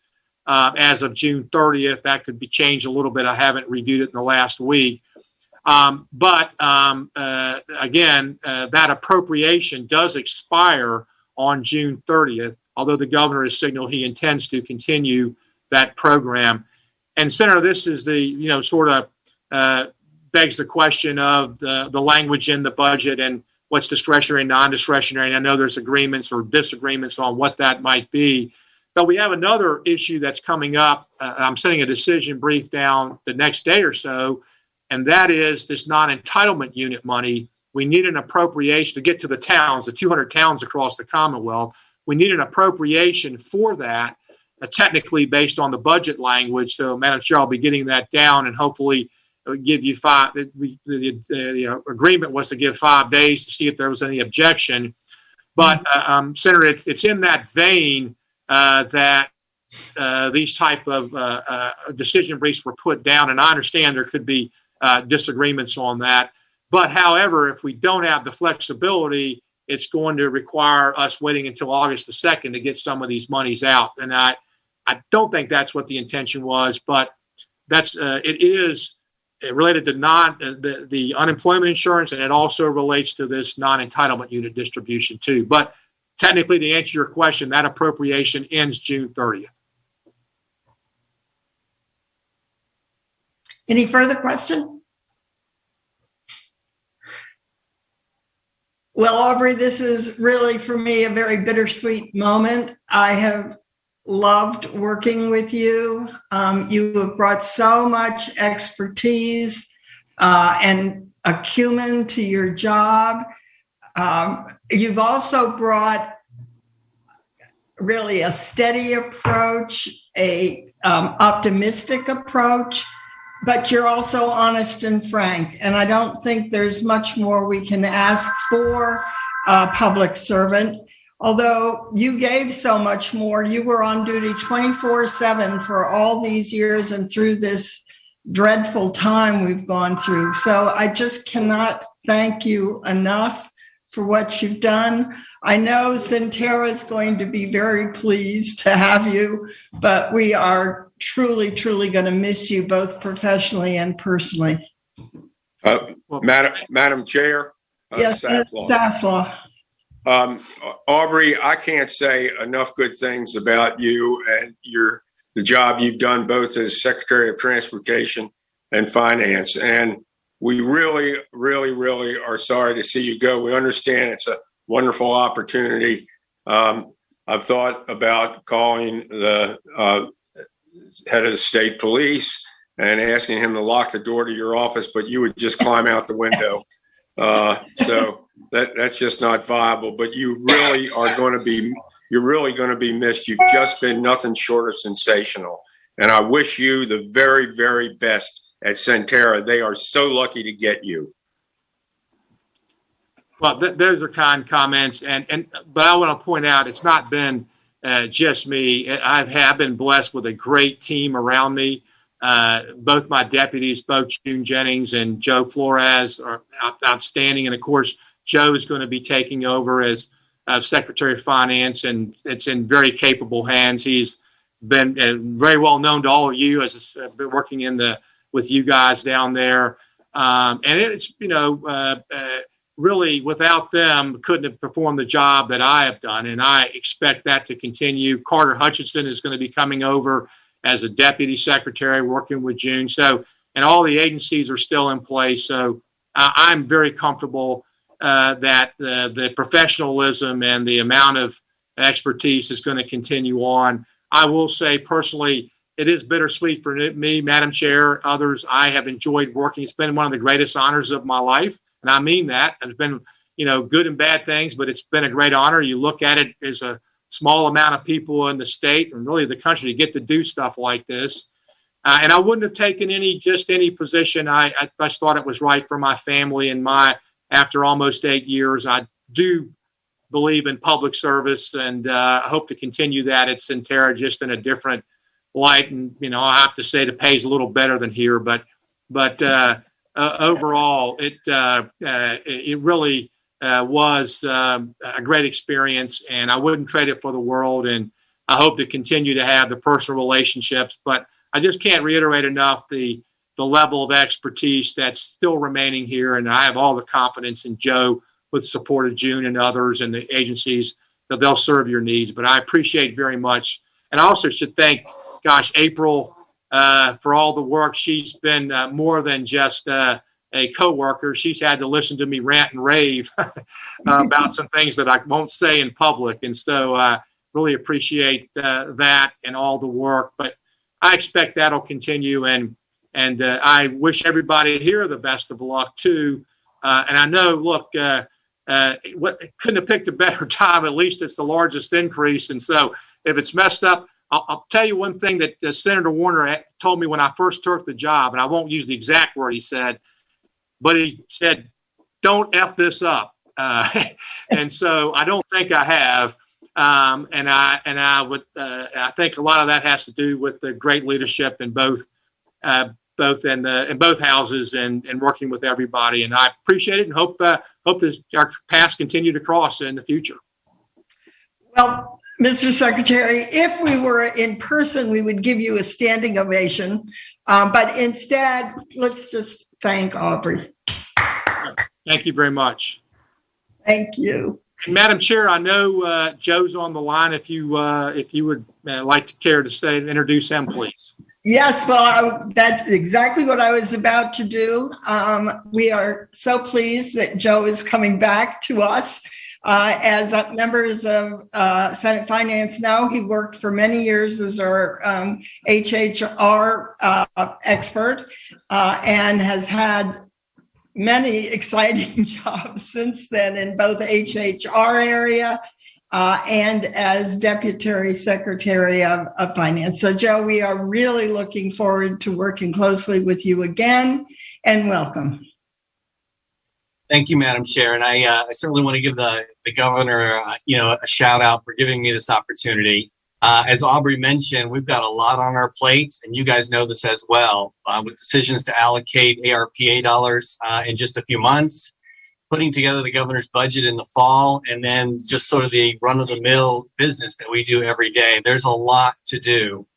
S6: as of June 30th. That could be changed a little bit. I haven't reviewed it in the last week. But again, that appropriation does expire on June 30th, although the governor has signaled he intends to continue that program. And Senator, this is the, sort of begs the question of the language in the budget and what's discretionary and non-discretionary. And I know there's agreements or disagreements on what that might be. But we have another issue that's coming up. I'm sending a decision brief down the next day or so, and that is this non-entitlement unit money. We need an appropriation to get to the towns, the 200 towns across the Commonwealth. We need an appropriation for that, technically based on the budget language. So, Madam Chair, I'll be getting that down, and hopefully give you five. The agreement was to give 5 days to see if there was any objection. But, Senator, it's in that vein that these type of decision briefs were put down, and I understand there could be disagreements on that. But however, if we don't have the flexibility, it's going to require us waiting until August the 2nd to get some of these monies out. And I don't think that's what the intention was, but that's it is related to the unemployment insurance, and it also relates to this non-entitlement unit distribution too. But technically, to answer your question, that appropriation ends June 30th.
S1: Any further question? Well, Aubrey, this is really for me a very bittersweet moment. I have loved working with you. You have brought so much expertise and acumen to your job. You've also brought really a steady approach, a optimistic approach, but you're also honest and frank. And I don't think there's much more we can ask for a public servant. Although you gave so much more, you were on duty 24/7 for all these years and through this dreadful time we've gone through. So I just cannot thank you enough for what you've done. I know Centerra is going to be very pleased to have you, but we are truly, truly going to miss you both professionally and personally.
S8: Madam Chair,
S1: yes, Zaslaw.
S8: Aubrey, I can't say enough good things about you and your the job you've done both as Secretary of Transportation and Finance. And we really, really, really are sorry to see you go. We understand it's a wonderful opportunity. I've thought about calling the head of the state police and asking him to lock the door to your office, but you would just climb out the window. So that's just not viable. But you really are going to be, you're really going to be missed. You've just been nothing short of sensational. And I wish you the very, very best at Centera. They are so lucky to get you.
S6: Well, those are kind comments, but I want to point out it's not been just me. I've been blessed with a great team around me. Both my deputies, both June Jennings and Joe Flores, are outstanding, and of course, Joe is going to be taking over as Secretary of Finance, and it's in very capable hands. He's been very well known to all of you as been working with you guys down there, and it's really, without them, couldn't have performed the job that I have done, and I expect that to continue. Carter Hutchinson is going to be coming over as a deputy secretary, working with June. So, and all the agencies are still in place. So, I'm very comfortable that the professionalism and the amount of expertise is going to continue on. I will say personally, it is bittersweet for me, Madam Chair, others. I have enjoyed working. It's been one of the greatest honors of my life. And I mean that. There's been, good and bad things, but it's been a great honor. You look at it as a small amount of people in the state and really the country to get to do stuff like this. And I wouldn't have taken any position. I just thought it was right for my family and after almost 8 years, I do believe in public service, and I hope to continue that at Centera, just in a different light. And, I have to say the pay's a little better than here, but overall, it really was a great experience, and I wouldn't trade it for the world. And I hope to continue to have the personal relationships. But I just can't reiterate enough the level of expertise that's still remaining here. And I have all the confidence in Joe, with the support of June and others and the agencies, that they'll serve your needs. But I appreciate very much, and I also should thank, April. For all the work. She's been more than just a coworker. She's had to listen to me rant and rave about some things that I won't say in public. And so I really appreciate that and all the work. But I expect that'll continue. And I wish everybody here the best of luck too. And I know, look, couldn't have picked a better time. At least it's the largest increase. And so if it's messed up, I'll tell you one thing that Senator Warner told me when I first took the job, and I won't use the exact word he said, but he said, "Don't F this up." And so I don't think I have. And I think a lot of that has to do with the great leadership in both in both houses and working with everybody. And I appreciate it and hope our paths continue to cross in the future.
S1: Well, Mr. Secretary, if we were in person, we would give you a standing ovation. But instead, let's just thank Aubrey.
S6: Thank you very much.
S1: Thank you.
S6: And Madam Chair, I know Joe's on the line. If you would like to care to stay and introduce him, please.
S1: Yes, well, that's exactly what I was about to do. We are so pleased that Joe is coming back to us. As members of Senate Finance know, he worked for many years as our HHR expert and has had many exciting jobs since then in both HHR area and as Deputy Secretary of Finance. So, Joe, we are really looking forward to working closely with you again, and welcome.
S9: Thank you, Madam Chair. And I certainly want to give the governor, a shout out for giving me this opportunity. As Aubrey mentioned, we've got a lot on our plate, and you guys know this as well, with decisions to allocate ARPA dollars in just a few months, putting together the governor's budget in the fall, and then just sort of the run-of-the-mill business that we do every day. There's a lot to do.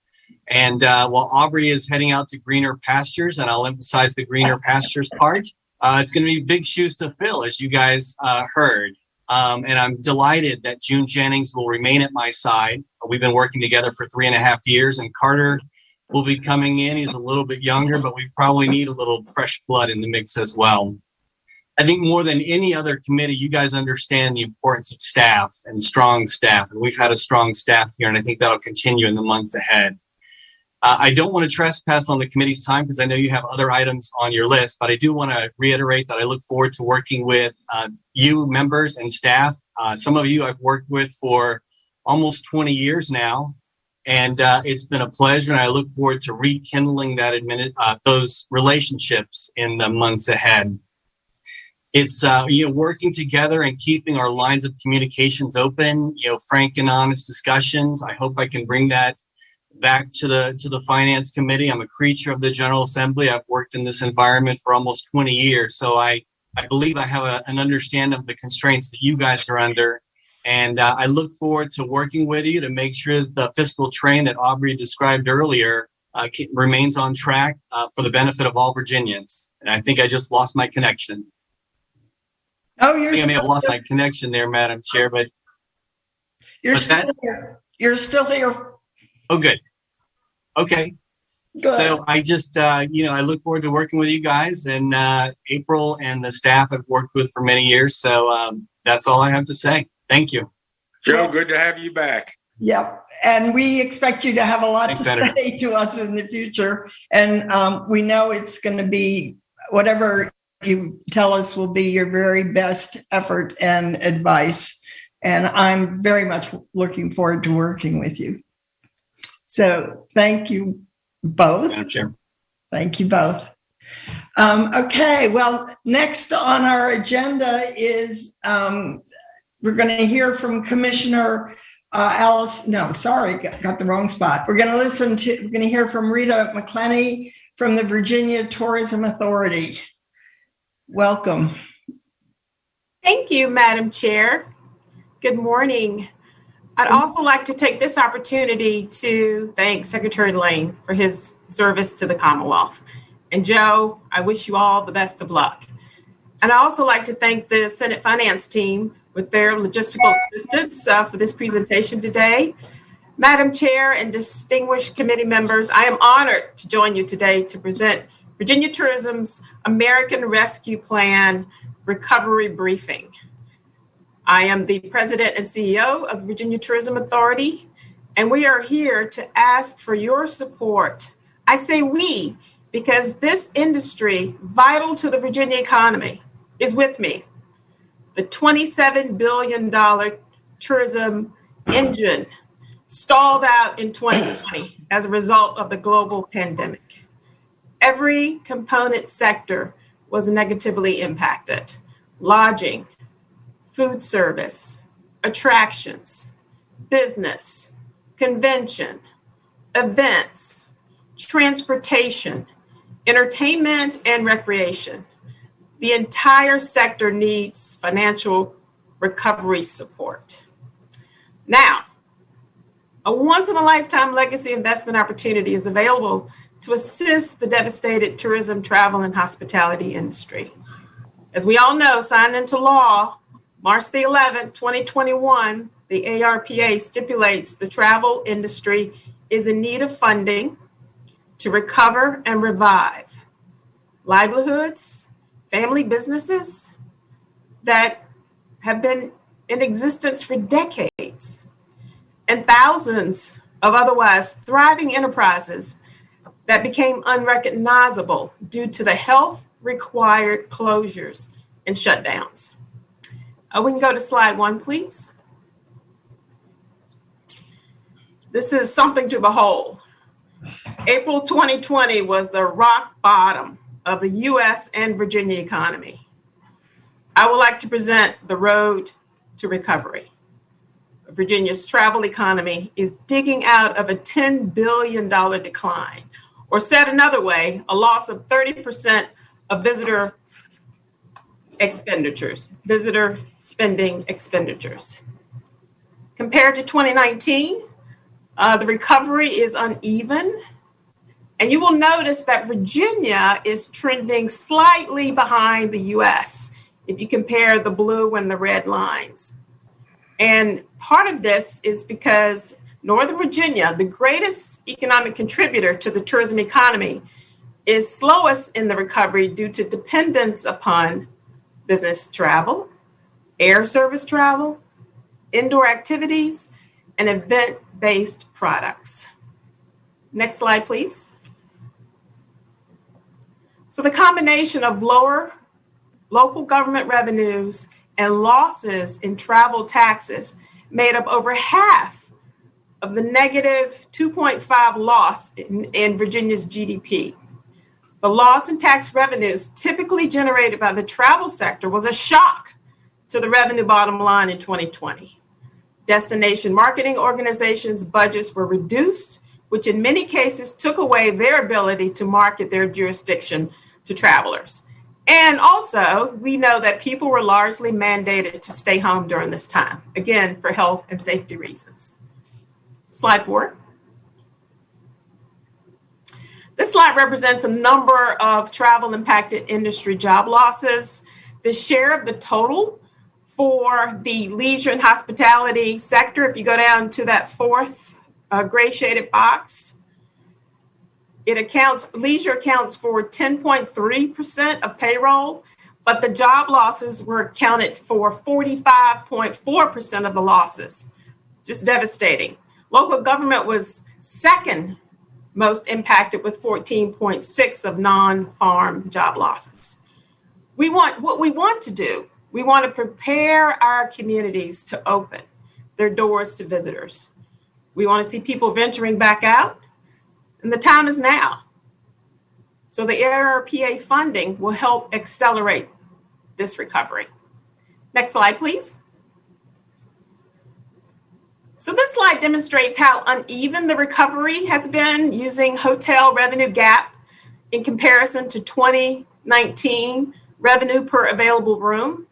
S9: And while Aubrey is heading out to greener pastures, and I'll emphasize the greener pastures part, it's going to be big shoes to fill, as you guys heard. And I'm delighted that June Jennings will remain at my side. We've been working together for 3.5 years, and Carter will be coming in. He's a little bit younger, but we probably need a little fresh blood in the mix as well. I think more than any other committee, you guys understand the importance of staff and strong staff. And we've had a strong staff here, and I think that'll continue in the months ahead. I don't want to trespass on the committee's time because I know you have other items on your list, but I do want to reiterate that I look forward to working with you members and staff. Some of you I've worked with for almost 20 years now, and it's been a pleasure, and I look forward to rekindling that those relationships in the months ahead. It's working together and keeping our lines of communications open, frank and honest discussions. I hope I can bring that back to the Finance Committee. I'm a creature of the General Assembly. I've worked in this environment for almost 20 years. So I believe I have an understanding of the constraints that you guys are under. And I look forward to working with you to make sure the fiscal train that Aubrey described earlier remains on track for the benefit of all Virginians. And I think I just lost my connection.
S1: Oh,
S9: I may have lost my connection there, Madam Chair, but
S1: you're still here. You're still here.
S9: Oh, good. Okay.
S1: Good.
S9: So I just, I look forward to working with you guys, and April and the staff I've worked with for many years. So that's all I have to say. Thank you.
S8: Joe, good to have you back.
S1: Yep. And we expect you to have a lot
S9: Thanks,
S1: to
S9: Senator.
S1: say to us in the future. And we know it's going to be whatever you tell us will be your very best effort and advice. And I'm very much looking forward to working with you. So thank you both.
S9: Madam Chair.
S1: Thank you both. Okay, well, next on our agenda is we're going to hear from Commissioner Alice. No, sorry, got the wrong spot. We're going to hear from Rita McClenny from the Virginia Tourism Authority. Welcome.
S10: Thank you, Madam Chair. Good morning. I'd also like to take this opportunity to thank Secretary Lane for his service to the Commonwealth. And Joe, I wish you all the best of luck. And I also like to thank the Senate Finance team with their logistical assistance for this presentation today. Madam Chair and distinguished committee members, I am honored to join you today to present Virginia Tourism's American Rescue Plan Recovery Briefing. I am the President and CEO of Virginia Tourism Authority, and we are here to ask for your support. I say we, because this industry, vital to the Virginia economy, is with me. The $27 billion tourism engine stalled out in 2020 as a result of the global pandemic. Every component sector was negatively impacted. Lodging, food service, attractions, business, convention, events, transportation, entertainment, and recreation. The entire sector needs financial recovery support. Now, a once-in-a-lifetime legacy investment opportunity is available to assist the devastated tourism, travel, and hospitality industry. As we all know, signed into law March the 11th, 2021, the ARPA stipulates the travel industry is in need of funding to recover and revive livelihoods, family businesses that have been in existence for decades, and thousands of otherwise thriving enterprises that became unrecognizable due to the health-required closures and shutdowns. We can go to slide 1, please. This is something to behold. April 2020 was the rock bottom of the U.S. and Virginia economy. I would like to present the road to recovery. Virginia's travel economy is digging out of a $10 billion decline, or said another way, a loss of 30% of visitor spending expenditures. Compared to 2019, the recovery is uneven. And you will notice that Virginia is trending slightly behind the US if you compare the blue and the red lines. And part of this is because Northern Virginia, the greatest economic contributor to the tourism economy, is slowest in the recovery due to dependence upon business travel, air service travel, indoor activities, and event-based products. Next slide, please. So the combination of lower local government revenues and losses in travel taxes made up over half of the negative 2.5 loss in Virginia's GDP. The loss in tax revenues typically generated by the travel sector was a shock to the revenue bottom line in 2020. Destination marketing organizations' budgets were reduced, which in many cases took away their ability to market their jurisdiction to travelers. And also, we know that people were largely mandated to stay home during this time, again, for health and safety reasons. Slide 4. This slide represents a number of travel impacted industry job losses. The share of the total for the leisure and hospitality sector, if you go down to that fourth gray shaded box, leisure accounts for 10.3% of payroll, but the job losses were accounted for 45.4% of the losses. Just devastating. Local government was second most impacted with 14.6 of non-farm job losses. We want to prepare our communities to open their doors to visitors. We want to see people venturing back out, and the time is now. So the ARPA funding will help accelerate this recovery. Next slide, please. So this slide demonstrates how uneven the recovery has been using hotel revenue gap in comparison to 2019 revenue per available room.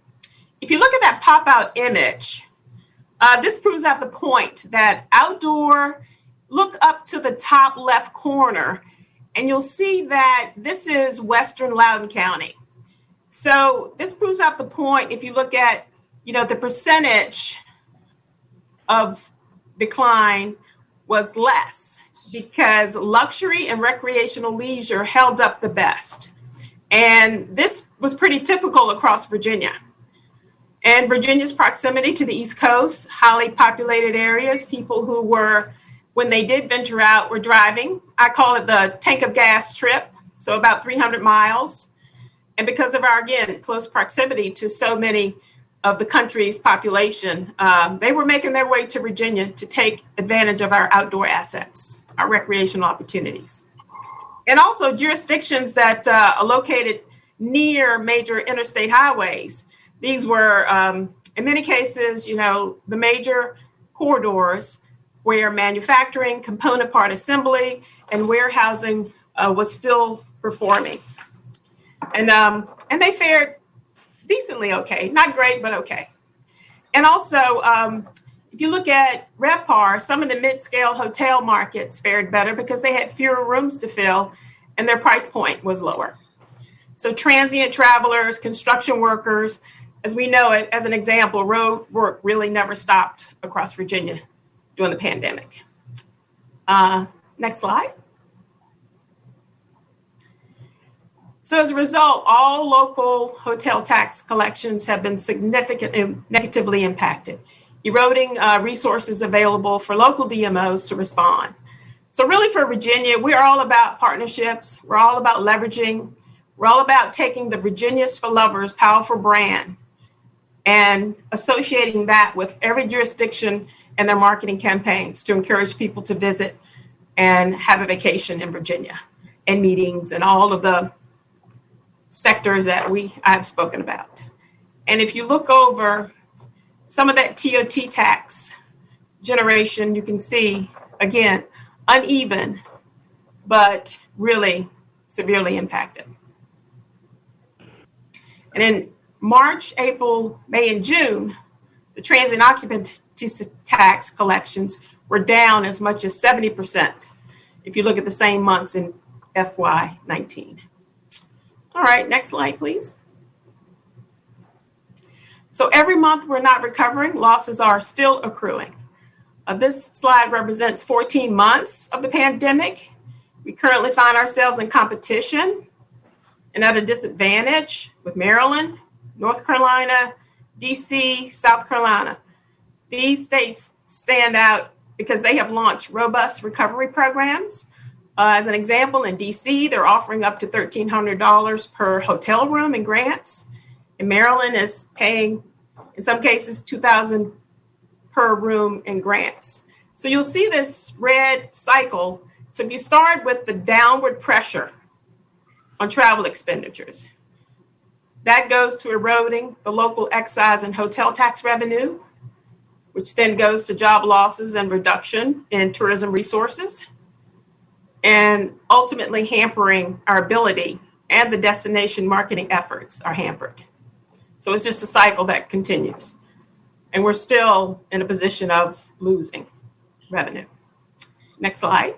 S10: If you look at that pop-out image, this proves out the point that outdoor, look up to the top left corner, and you'll see that this is Western Loudoun County. So this proves out the point if you look at, the percentage of decline was less because luxury and recreational leisure held up the best. And this was pretty typical across Virginia. And Virginia's proximity to the East Coast, highly populated areas, people who were, when they did venture out, were driving. I call it the tank of gas trip, so about 300 miles. And because of our, again, close proximity to so many of the country's population, they were making their way to Virginia to take advantage of our outdoor assets, our recreational opportunities. And also jurisdictions that are located near major interstate highways. These were, in many cases, the major corridors where manufacturing, component part assembly, and warehousing was still performing. And they fared decently okay, not great, but okay. And also, if you look at RevPAR, some of the mid-scale hotel markets fared better because they had fewer rooms to fill and their price point was lower. So transient travelers, construction workers, as we know, as an example, road work really never stopped across Virginia during the pandemic. Next slide. So as a result, all local hotel tax collections have been significantly negatively impacted, eroding resources available for local DMOs to respond. So really for Virginia, we're all about partnerships. We're all about leveraging. We're all about taking the Virginia's for Lovers powerful brand and associating that with every jurisdiction and their marketing campaigns to encourage people to visit and have a vacation in Virginia and meetings and all of the sectors that I've spoken about. And if you look over some of that TOT tax generation, you can see, again, uneven, but really severely impacted. And in March, April, May, and June, the transient occupancy tax collections were down as much as 70% if you look at the same months in FY19. All right, next slide, please. So every month we're not recovering, losses are still accruing. This slide represents 14 months of the pandemic. We currently find ourselves in competition and at a disadvantage with Maryland, North Carolina, DC, South Carolina. These states stand out because they have launched robust recovery programs. As an example, in DC, they're offering up to $1,300 per hotel room in grants. And Maryland is paying, in some cases, $2,000 per room in grants. So you'll see this red cycle. So if you start with the downward pressure on travel expenditures, that goes to eroding the local excise and hotel tax revenue, which then goes to job losses and reduction in tourism resources, and ultimately hampering our ability, and the destination marketing efforts are hampered. So it's just a cycle that continues. And we're still in a position of losing revenue. Next slide.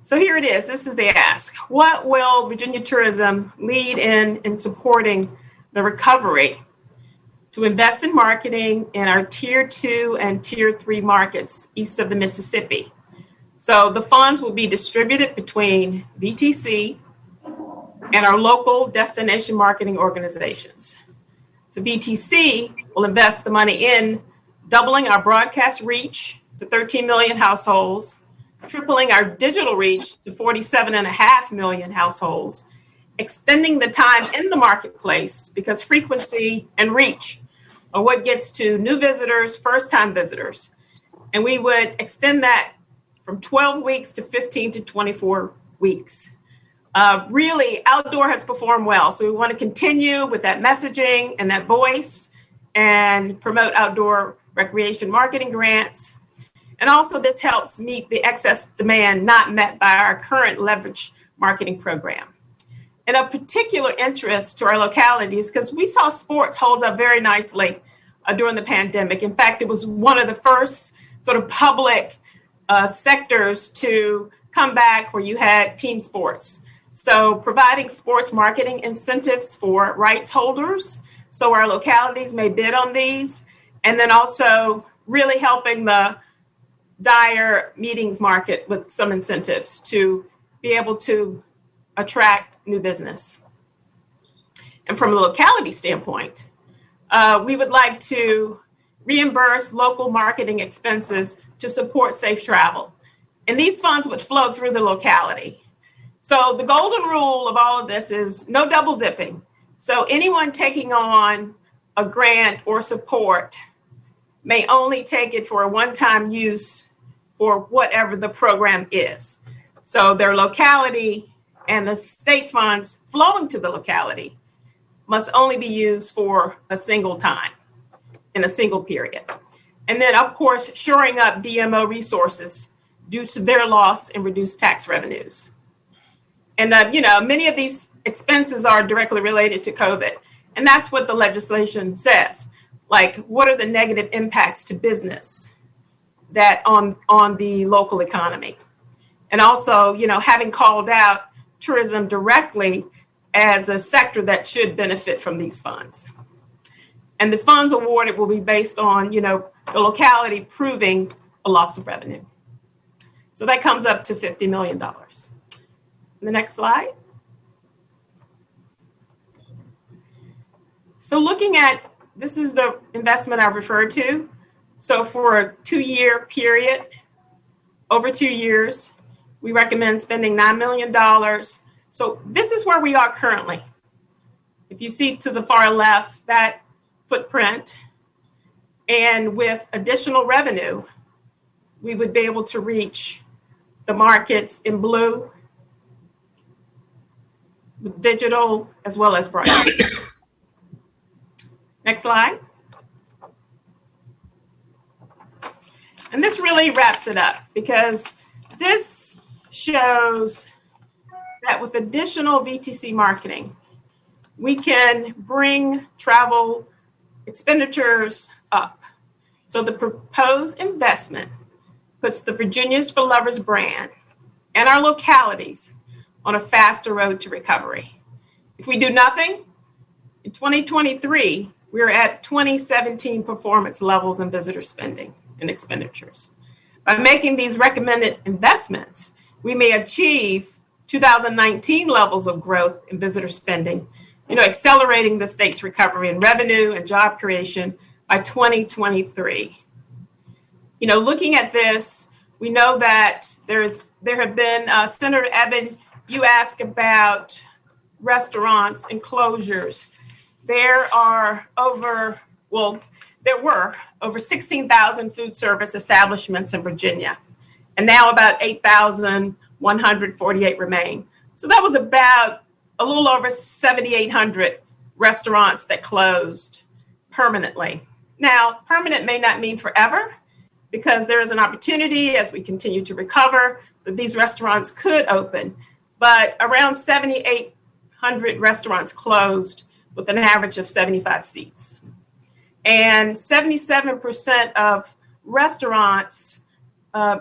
S10: So here it is. This is the ask. What will Virginia Tourism lead in supporting the recovery to invest in marketing in our Tier 2 and Tier 3 markets east of the Mississippi? So the funds will be distributed between VTC and our local destination marketing organizations. So VTC will invest the money in doubling our broadcast reach to 13 million households, tripling our digital reach to 47.5 million households, extending the time in the marketplace because frequency and reach are what gets to new visitors, first-time visitors. And we would extend that from 12 weeks to 15 to 24 weeks. Really, outdoor has performed well. So we want to continue with that messaging and that voice and promote outdoor recreation marketing grants. And also this helps meet the excess demand not met by our current leverage marketing program. And of particular interest to our localities, because we saw sports hold up very nicely during the pandemic. In fact, it was one of the first sort of public sectors to come back where you had team sports. So providing sports marketing incentives for rights holders, so our localities may bid on these, and then also really helping the Dyer meetings market with some incentives to be able to attract new business. And from a locality standpoint, we would like to reimburse local marketing expenses to support safe travel. And these funds would flow through the locality. So the golden rule of all of this is no double dipping. So anyone taking on a grant or support may only take it for a one-time use for whatever the program is. So their locality and the state funds flowing to the locality must only be used for a single time in a single period. And then, of course, shoring up DMO resources due to their loss and reduced tax revenues. And, many of these expenses are directly related to COVID. And that's what the legislation says. Like, what are the negative impacts to business that on the local economy? And also, having called out tourism directly as a sector that should benefit from these funds. And the funds awarded will be based on, the locality proving a loss of revenue. So that comes up to $50 million. The next slide. So looking at, this is the investment I've referred to. So for a 2-year period, over 2 years, we recommend spending $9 million. So this is where we are currently. If you see to the far left, that footprint, and with additional revenue, we would be able to reach the markets in blue, with digital as well as broadcast. Next slide. And this really wraps it up because this shows that with additional VTC marketing, we can bring travel expenditures up. So the proposed investment puts the Virginia's for Lovers brand and our localities on a faster road to recovery. If we do nothing, In 2023, we're at 2017 performance levels in visitor spending and expenditures. By making these recommended investments, we may achieve 2019 levels of growth in visitor spending, accelerating the state's recovery in revenue and job creation by 2023. Looking at this, we know that there have been, Senator Evan, you asked about restaurants and closures. There were over 16,000 food service establishments in Virginia, and now about 8,148 remain. So that was about a little over 7,800 restaurants that closed permanently. Now, permanent may not mean forever, because there is an opportunity as we continue to recover that these restaurants could open, but around 7,800 restaurants closed with an average of 75 seats. And 77% of restaurants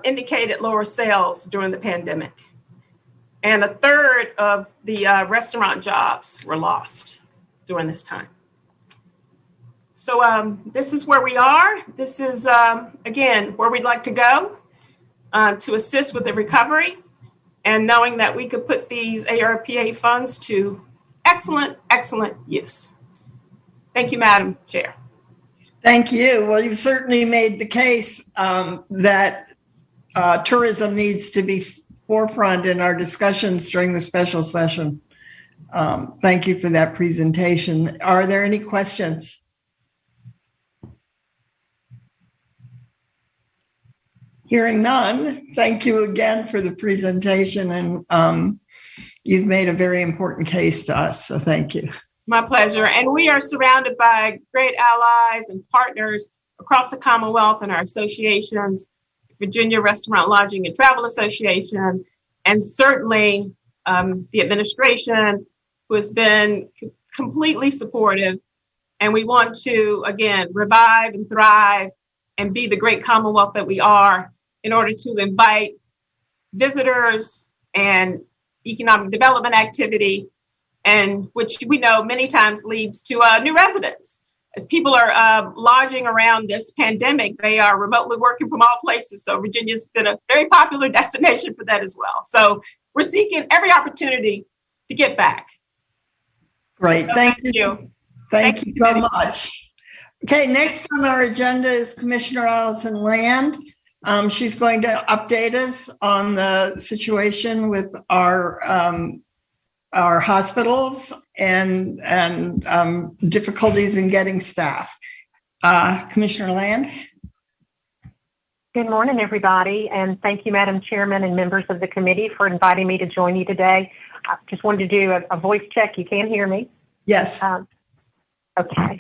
S10: indicated lower sales during the pandemic. And a third of the restaurant jobs were lost during this time. So this is where we are. This is, again, where we'd like to go to assist with the recovery, and knowing that we could put these ARPA funds to excellent use. Thank you, Madam Chair.
S1: Thank you. Well, you've certainly made the case that tourism needs to be forefront in our discussions during the special session. Thank you for that presentation. Are there any questions? Hearing none, thank you again for the presentation, and you've made a very important case to us, so thank you.
S10: My pleasure. And we are surrounded by great allies and partners across the Commonwealth and our associations, Virginia Restaurant, Lodging, and Travel Association, and certainly the administration, who has been completely supportive. And we want to, again, revive and thrive and be the great Commonwealth that we are, in order to invite visitors and economic development activity, and which we know many times leads to new residents. As people are lodging around this pandemic, they are remotely working from all places. So Virginia's been a very popular destination for that as well. So we're seeking every opportunity to get back.
S1: Great, thank you. Thank you so much. Okay, next on our agenda is Commissioner Allison Land. She's going to update us on the situation with our hospitals and difficulties in getting staff. Commissioner Land.
S11: Good morning, everybody, and thank you, Madam Chairman and members of the committee, for inviting me to join you today. I just wanted to do a voice check. You can hear me?
S1: Yes.
S11: Okay.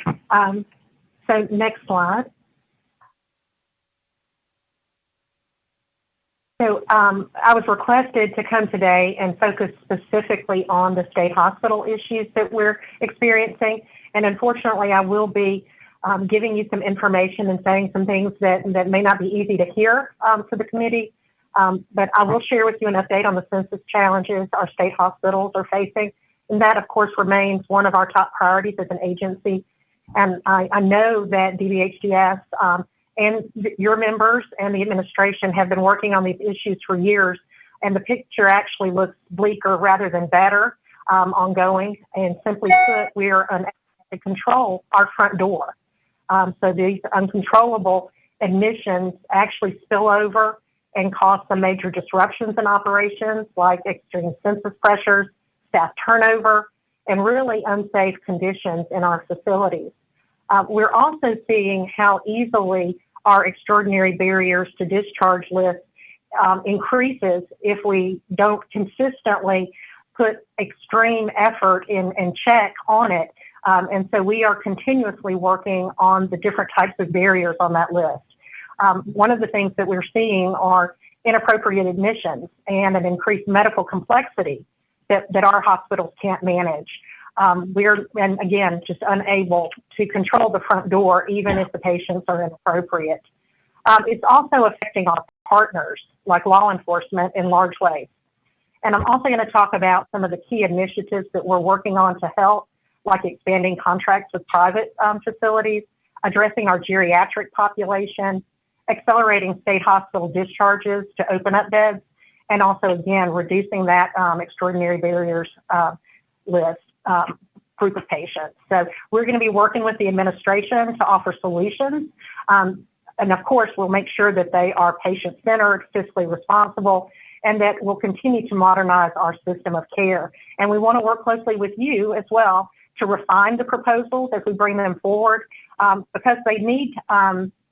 S11: So next slide. So I was requested to come today and focus specifically on the state hospital issues that we're experiencing. And unfortunately, I will be giving you some information and saying some things that may not be easy to hear for the committee. But I will share with you an update on the census challenges our state hospitals are facing. And that, of course, remains one of our top priorities as an agency. And I know that DBHDS and your members and the administration have been working on these issues for years, and the picture actually looks bleaker rather than better ongoing. And simply put, we are unable to control our front door. So these uncontrollable admissions actually spill over and cause some major disruptions in operations, like extreme census pressures, staff turnover, and really unsafe conditions in our facilities. We're also seeing how easily our extraordinary barriers to discharge list increases if we don't consistently put extreme effort and check on it. And so we are continuously working on the different types of barriers on that list. One of the things that we're seeing are inappropriate admissions and an increased medical complexity that our hospitals can't manage. We're, and again, just unable to control the front door, even if the patients are inappropriate. It's also affecting our partners, like law enforcement, in large ways. And I'm also going to talk about some of the key initiatives that we're working on to help. like expanding contracts with private facilities, addressing our geriatric population, accelerating state hospital discharges to open up beds, and also, again, reducing that extraordinary barriers list group of patients. So we're going to be working with the administration to offer solutions. And of course, we'll make sure that they are patient-centered, fiscally responsible, and that we'll continue to modernize our system of care. And we want to work closely with you as well to refine the proposals as we bring them forward, because they need,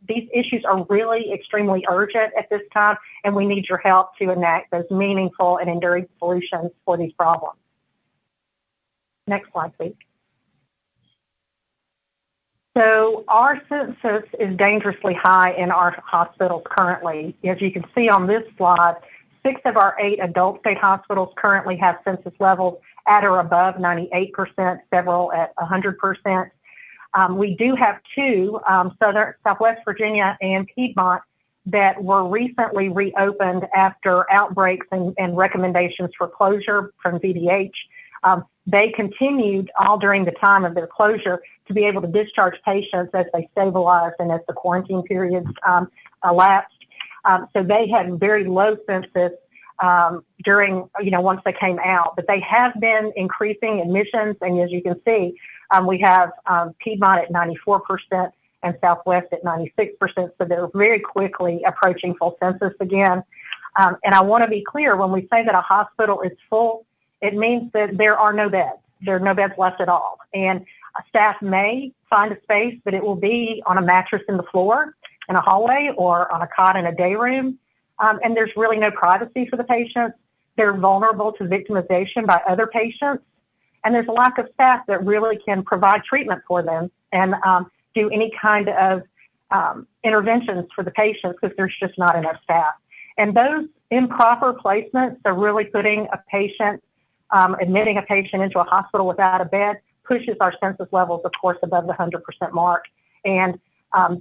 S11: these issues are really extremely urgent at this time, and we need your help to enact those meaningful and enduring solutions for these problems. Next slide, please. So our census is dangerously high in our hospitals currently. As you can see on this slide, 6 of our 8 adult state hospitals currently have census levels at or above 98%, several at 100%. We do have 2, Southwest Virginia and Piedmont, that were recently reopened after outbreaks and recommendations for closure from VDH. They continued all during the time of their closure to be able to discharge patients as they stabilized and as the quarantine periods elapsed. So they had very low census during, once they came out, but they have been increasing admissions. And as you can see, we have Piedmont at 94% and Southwest at 96%. So they're very quickly approaching full census again. And I want to be clear, when we say that a hospital is full, it means that there are no beds. There are no beds left at all. And staff may find a space, but it will be on a mattress in the floor in a hallway or on a cot in a day room. And there's really no privacy for the patients. They're vulnerable to victimization by other patients. And there's a lack of staff that really can provide treatment for them and do any kind of interventions for the patients, because there's just not enough staff. And those improper placements are really putting a patient, admitting a patient into a hospital without a bed, pushes our census levels, of course, above the 100% mark. And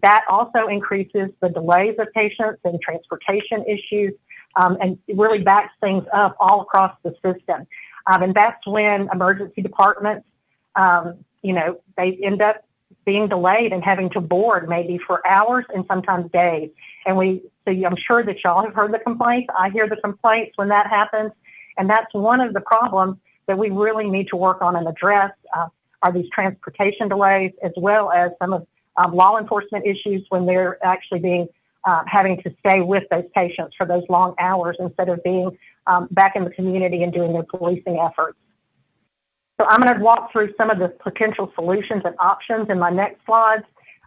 S11: that also increases the delays of patients and transportation issues, and really backs things up all across the system. And that's when emergency departments, they end up being delayed and having to board maybe for hours and sometimes days. And I'm sure that y'all have heard the complaints. I hear the complaints when that happens. And that's one of the problems that we really need to work on and address, are these transportation delays, as well as some of law enforcement issues when they're actually having to stay with those patients for those long hours instead of being back in the community and doing their policing efforts. So I'm going to walk through some of the potential solutions and options in my next slides.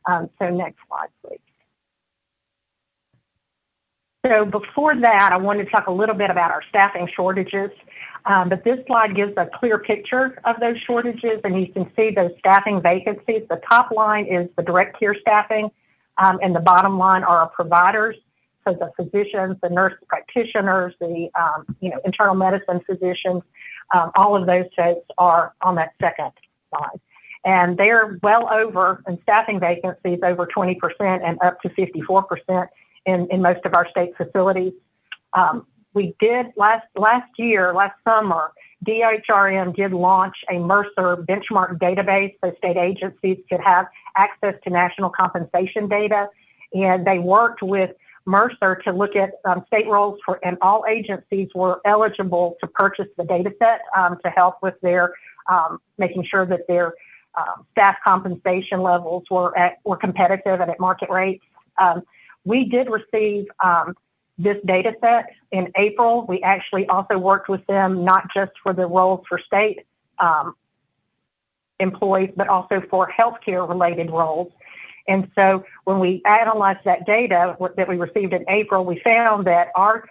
S11: So next slide, please. So before that, I wanted to talk a little bit about our staffing shortages. But this slide gives a clear picture of those shortages, and you can see those staffing vacancies. The top line is the direct care staffing, and the bottom line are our providers. So the physicians, the nurse practitioners, the internal medicine physicians, all of those folks are on that second slide. And they're well over, in staffing vacancies, over 20% and up to 54% in most of our state facilities. We did last summer, DHRM did launch a Mercer benchmark database so state agencies could have access to national compensation data. And they worked with Mercer to look at state roles and all agencies were eligible to purchase the data set to help with their making sure that their staff compensation levels were competitive and at market rates. We did receive this data set in April. We actually also worked with them, not just for the roles for state employees, but also for healthcare related roles. And so when we analyzed that data that we received in April, we found that our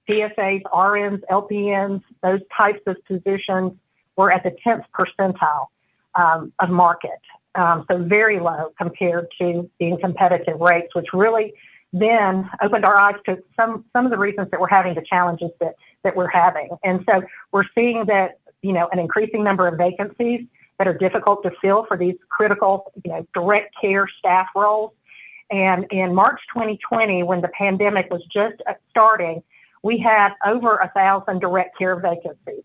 S11: PSAs, RNs, LPNs, those types of positions were at the 10th percentile of market. So very low compared to being competitive rates, which really then opened our eyes to some of the reasons that we're having the challenges that we're having. And so we're seeing that, an increasing number of vacancies that are difficult to fill for these critical, direct care staff roles. And in March 2020, when the pandemic was just starting, we had over 1,000 direct care vacancies,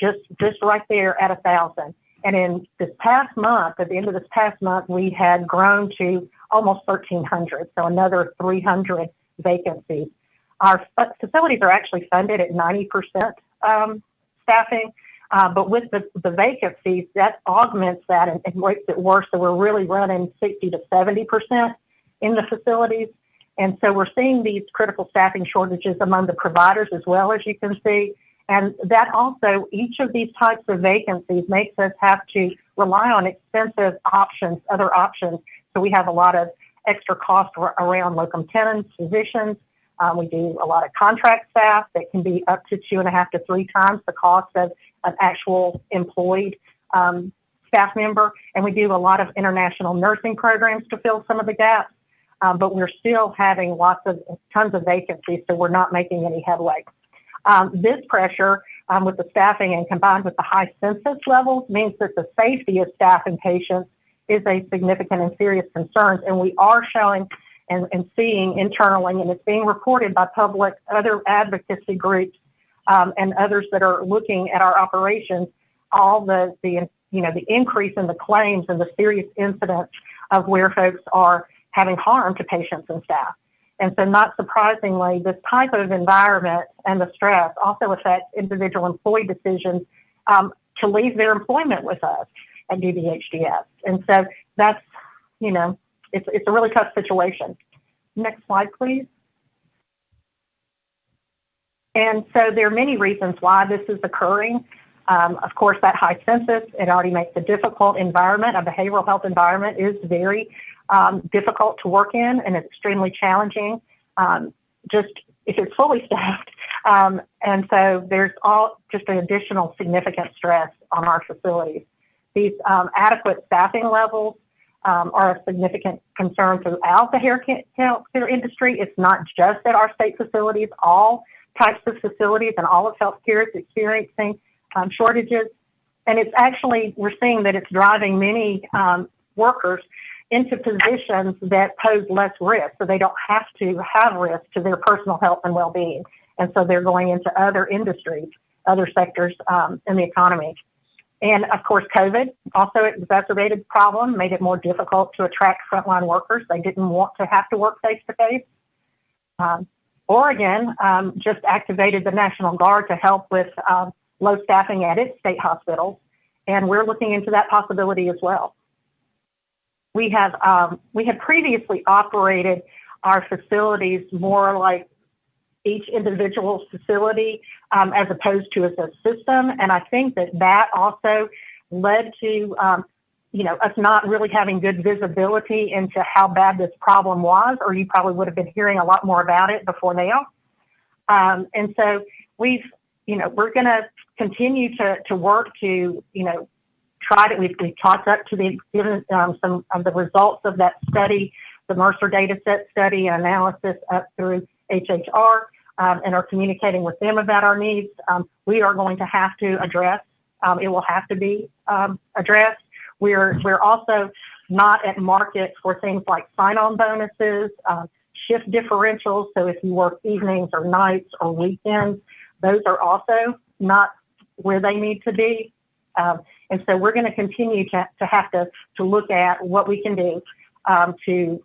S11: just right there at 1,000. And in this past month, at the end of this past month, we had grown to almost 1,300, so another 300 vacancies. Our facilities are actually funded at 90% staffing, but with the vacancies, that augments that and makes it worse. So we're really running 60 to 70% in the facilities. And so we're seeing these critical staffing shortages among the providers as well, as you can see. And that also, each of these types of vacancies makes us have to rely on expensive options, other options. So we have a lot of extra cost around locum tenens, physicians. We do a lot of contract staff that can be up to 2.5 to 3 times the cost of an actual employed staff member. And we do a lot of international nursing programs to fill some of the gaps. But we're still having tons of vacancies, so we're not making any headway. This pressure with the staffing and combined with the high census levels means that the safety of staff and patients is a significant and serious concern. And we are showing and seeing internally, and it's being reported by other advocacy groups and others that are looking at our operations, all the increase in the claims and the serious incidents of where folks are having harm to patients and staff. And so not surprisingly, this type of environment and the stress also affects individual employee decisions to leave their employment with us at DBHDS. And so that's, it's a really tough situation. Next slide, please. And so there are many reasons why this is occurring. Of course, that high census, it already makes a difficult environment. A behavioral health environment is very difficult to work in, and it's extremely challenging, just if it's fully staffed. And so there's just an additional significant stress on our facilities. These adequate staffing levels are a significant concern throughout the healthcare industry. It's not just at our state facilities. All types of facilities and all of healthcare is experiencing shortages. And it's actually, we're seeing that it's driving many workers into positions that pose less risk, so they don't have to have risk to their personal health and well-being. And so they're going into other industries, other sectors in the economy. And of course, COVID also exacerbated the problem, made it more difficult to attract frontline workers. They didn't want to have to work face-to-face. Oregon just activated the National Guard to help with low staffing at its state hospitals, and we're looking into that possibility as well. We had previously operated our facilities more like each individual facility as opposed to as a system. And I think that also led to, us not really having good visibility into how bad this problem was, or you probably would have been hearing a lot more about it before now. And so we're going to continue to work to, we've talked up to given some of the results of that study, the Mercer data set study and analysis up through HHR, and are communicating with them about our needs. We are going to have to address, it will have to be addressed. We're also not at market for things like sign-on bonuses, shift differentials. So if you work evenings or nights or weekends, those are also not where they need to be. And so we're going to continue to have to look at what we can do to,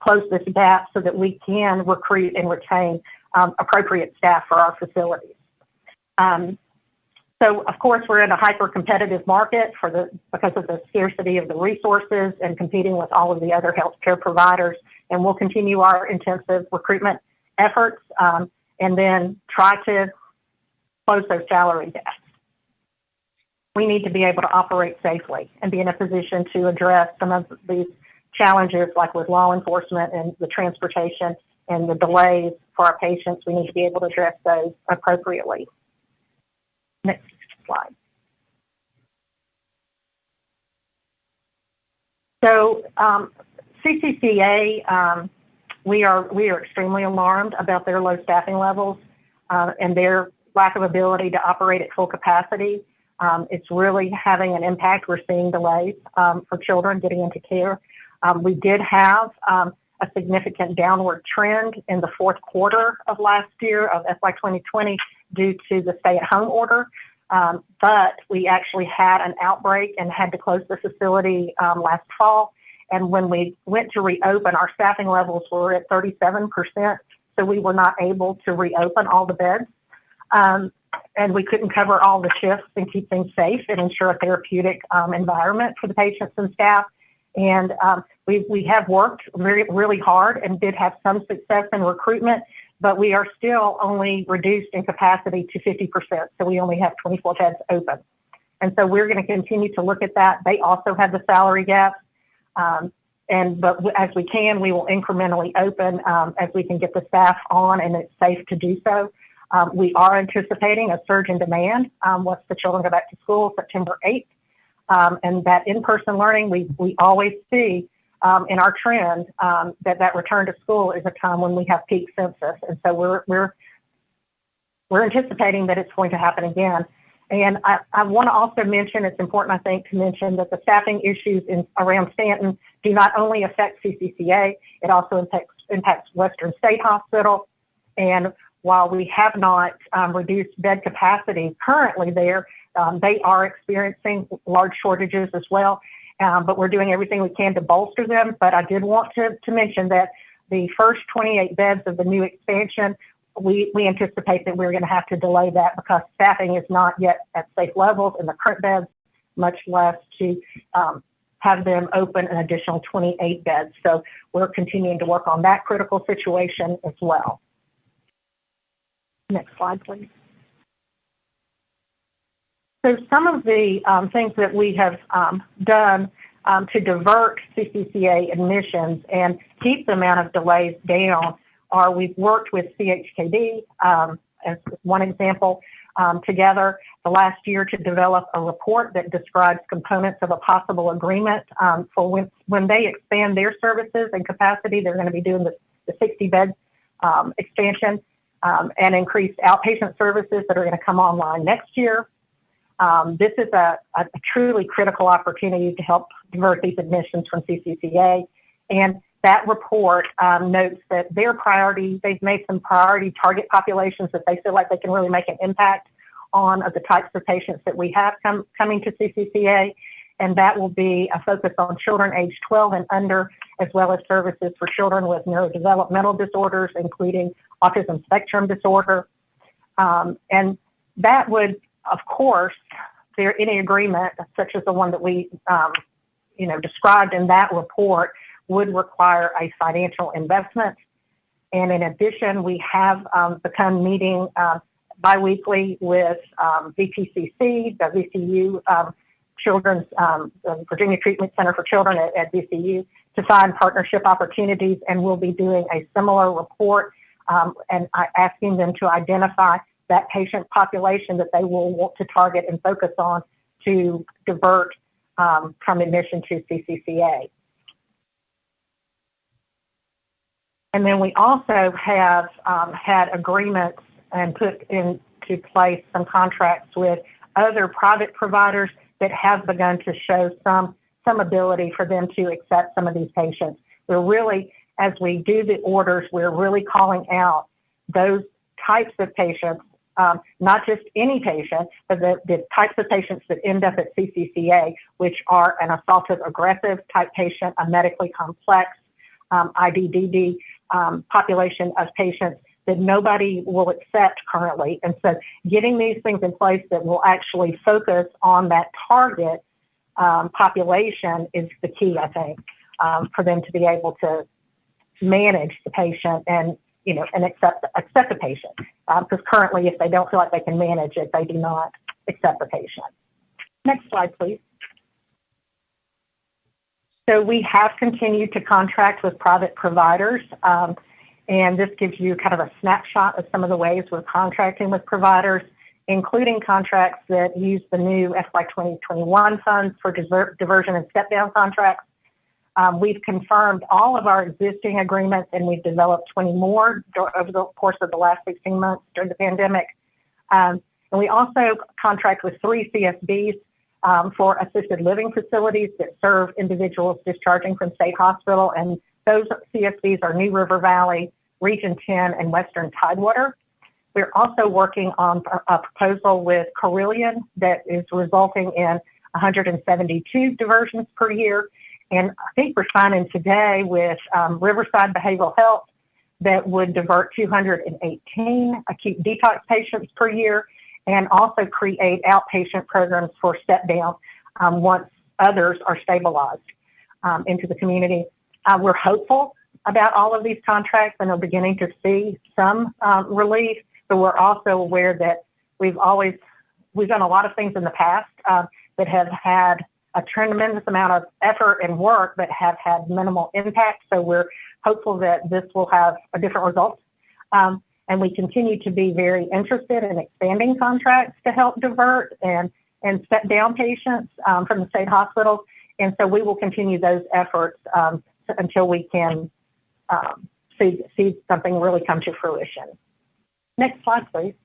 S11: close this gap so that we can recruit and retain appropriate staff for our facilities. So of course we're in a hyper-competitive market because of the scarcity of the resources and competing with all of the other healthcare providers. And we'll continue our intensive recruitment efforts and then try to close those salary gaps. We need to be able to operate safely and be in a position to address some of these challenges, like with law enforcement and the transportation and the delays for our patients. We need to be able to address those appropriately. Next slide. So CCCA, we are extremely alarmed about their low staffing levels and their lack of ability to operate at full capacity. It's really having an impact. We're seeing delays for children getting into care. We did have a significant downward trend in the fourth quarter of last year of FY 2020 due to the stay-at-home order. But we actually had an outbreak and had to close the facility last fall. And when we went to reopen, our staffing levels were at 37%. So we were not able to reopen all the beds. And we couldn't cover all the shifts and keep things safe and ensure a therapeutic environment for the patients and staff. And we have worked really hard and did have some success in recruitment, but we are still only reduced in capacity to 50%. So we only have 24 beds open. And so we're going to continue to look at that. They also have the salary gaps. But as we can, we will incrementally open as we can get the staff on and it's safe to do so. We are anticipating a surge in demand once the children go back to school September 8th. And that in-person learning, we always see in our trend that return to school is a time when we have peak census. And so we're anticipating that it's going to happen again. And I want to also mention, it's important, I think, to mention that the staffing issues around Stanton do not only affect CCCA, it also impacts Western State Hospital. And while we have not reduced bed capacity currently there, they are experiencing large shortages as well. But we're doing everything we can to bolster them. But I did want to mention that the first 28 beds of the new expansion, we anticipate that we're going to have to delay that because staffing is not yet at safe levels in the current beds, much less to have them open an additional 28 beds. So we're continuing to work on that critical situation as well. Next slide, please. So some of the things that we have done to divert CCCA admissions and keep the amount of delays down are we've worked with CHKD as one example together the last year to develop a report that describes components of a possible agreement for when they expand their services and capacity. They're going to be doing the 60-bed expansion and increased outpatient services that are going to come online next year. This is a truly critical opportunity to help divert these admissions from CCCA. And that report notes that they've made some priority target populations that they feel like they can really make an impact on the types of patients that we have coming to CCCA. And that will be a focus on children age 12 and under, as well as services for children with neurodevelopmental disorders, including autism spectrum disorder. And that would, of course, any agreement such as the one that we described in that report would require a financial investment. And in addition, we have begun meeting biweekly with VPCC, the VCU Children's Virginia Treatment Center for Children at VCU, to find partnership opportunities, and we'll be doing a similar report and asking them to identify that patient population that they will want to target and focus on to divert from admission to CCCA. And then we also have had agreements and put into place some contracts with other private providers that have begun to show some ability for them to accept some of these patients. We're really, as we do the orders, we're really calling out those types of patients, not just any patient, but the types of patients that end up at CCCA, which are an assaultive aggressive type patient, a medically complex IDDD population of patients that nobody will accept currently. And so getting these things in place that will actually focus on that target population is the key, I think, for them to be able to manage the patient and accept the patient. Because currently, if they don't feel like they can manage it, they do not accept the patient. Next slide, please. So we have continued to contract with private providers. And this gives you kind of a snapshot of some of the ways we're contracting with providers, including contracts that use the new FY 2021 funds for diversion and step-down contracts. We've confirmed all of our existing agreements, and we've developed 20 more over the course of the last 16 months during the pandemic. And we also contract with 3 CSBs for assisted living facilities that serve individuals discharging from state hospital. And those CSBs are New River Valley, Region 10, and Western Tidewater. We're also working on a proposal with Carillion that is resulting in 172 diversions per year. And I think we're signing today with Riverside Behavioral Health that would divert 218 acute detox patients per year, and also create outpatient programs for step down once others are stabilized into the community. We're hopeful about all of these contracts and are beginning to see some relief, but we're also aware that we've done a lot of things in the past that have had a tremendous amount of effort and work, but have had minimal impact. So we're hopeful that this will have a different result. And we continue to be very interested in expanding contracts to help divert and step down patients from the state hospitals. And so we will continue those efforts until we can see something really come to fruition. Next slide, please.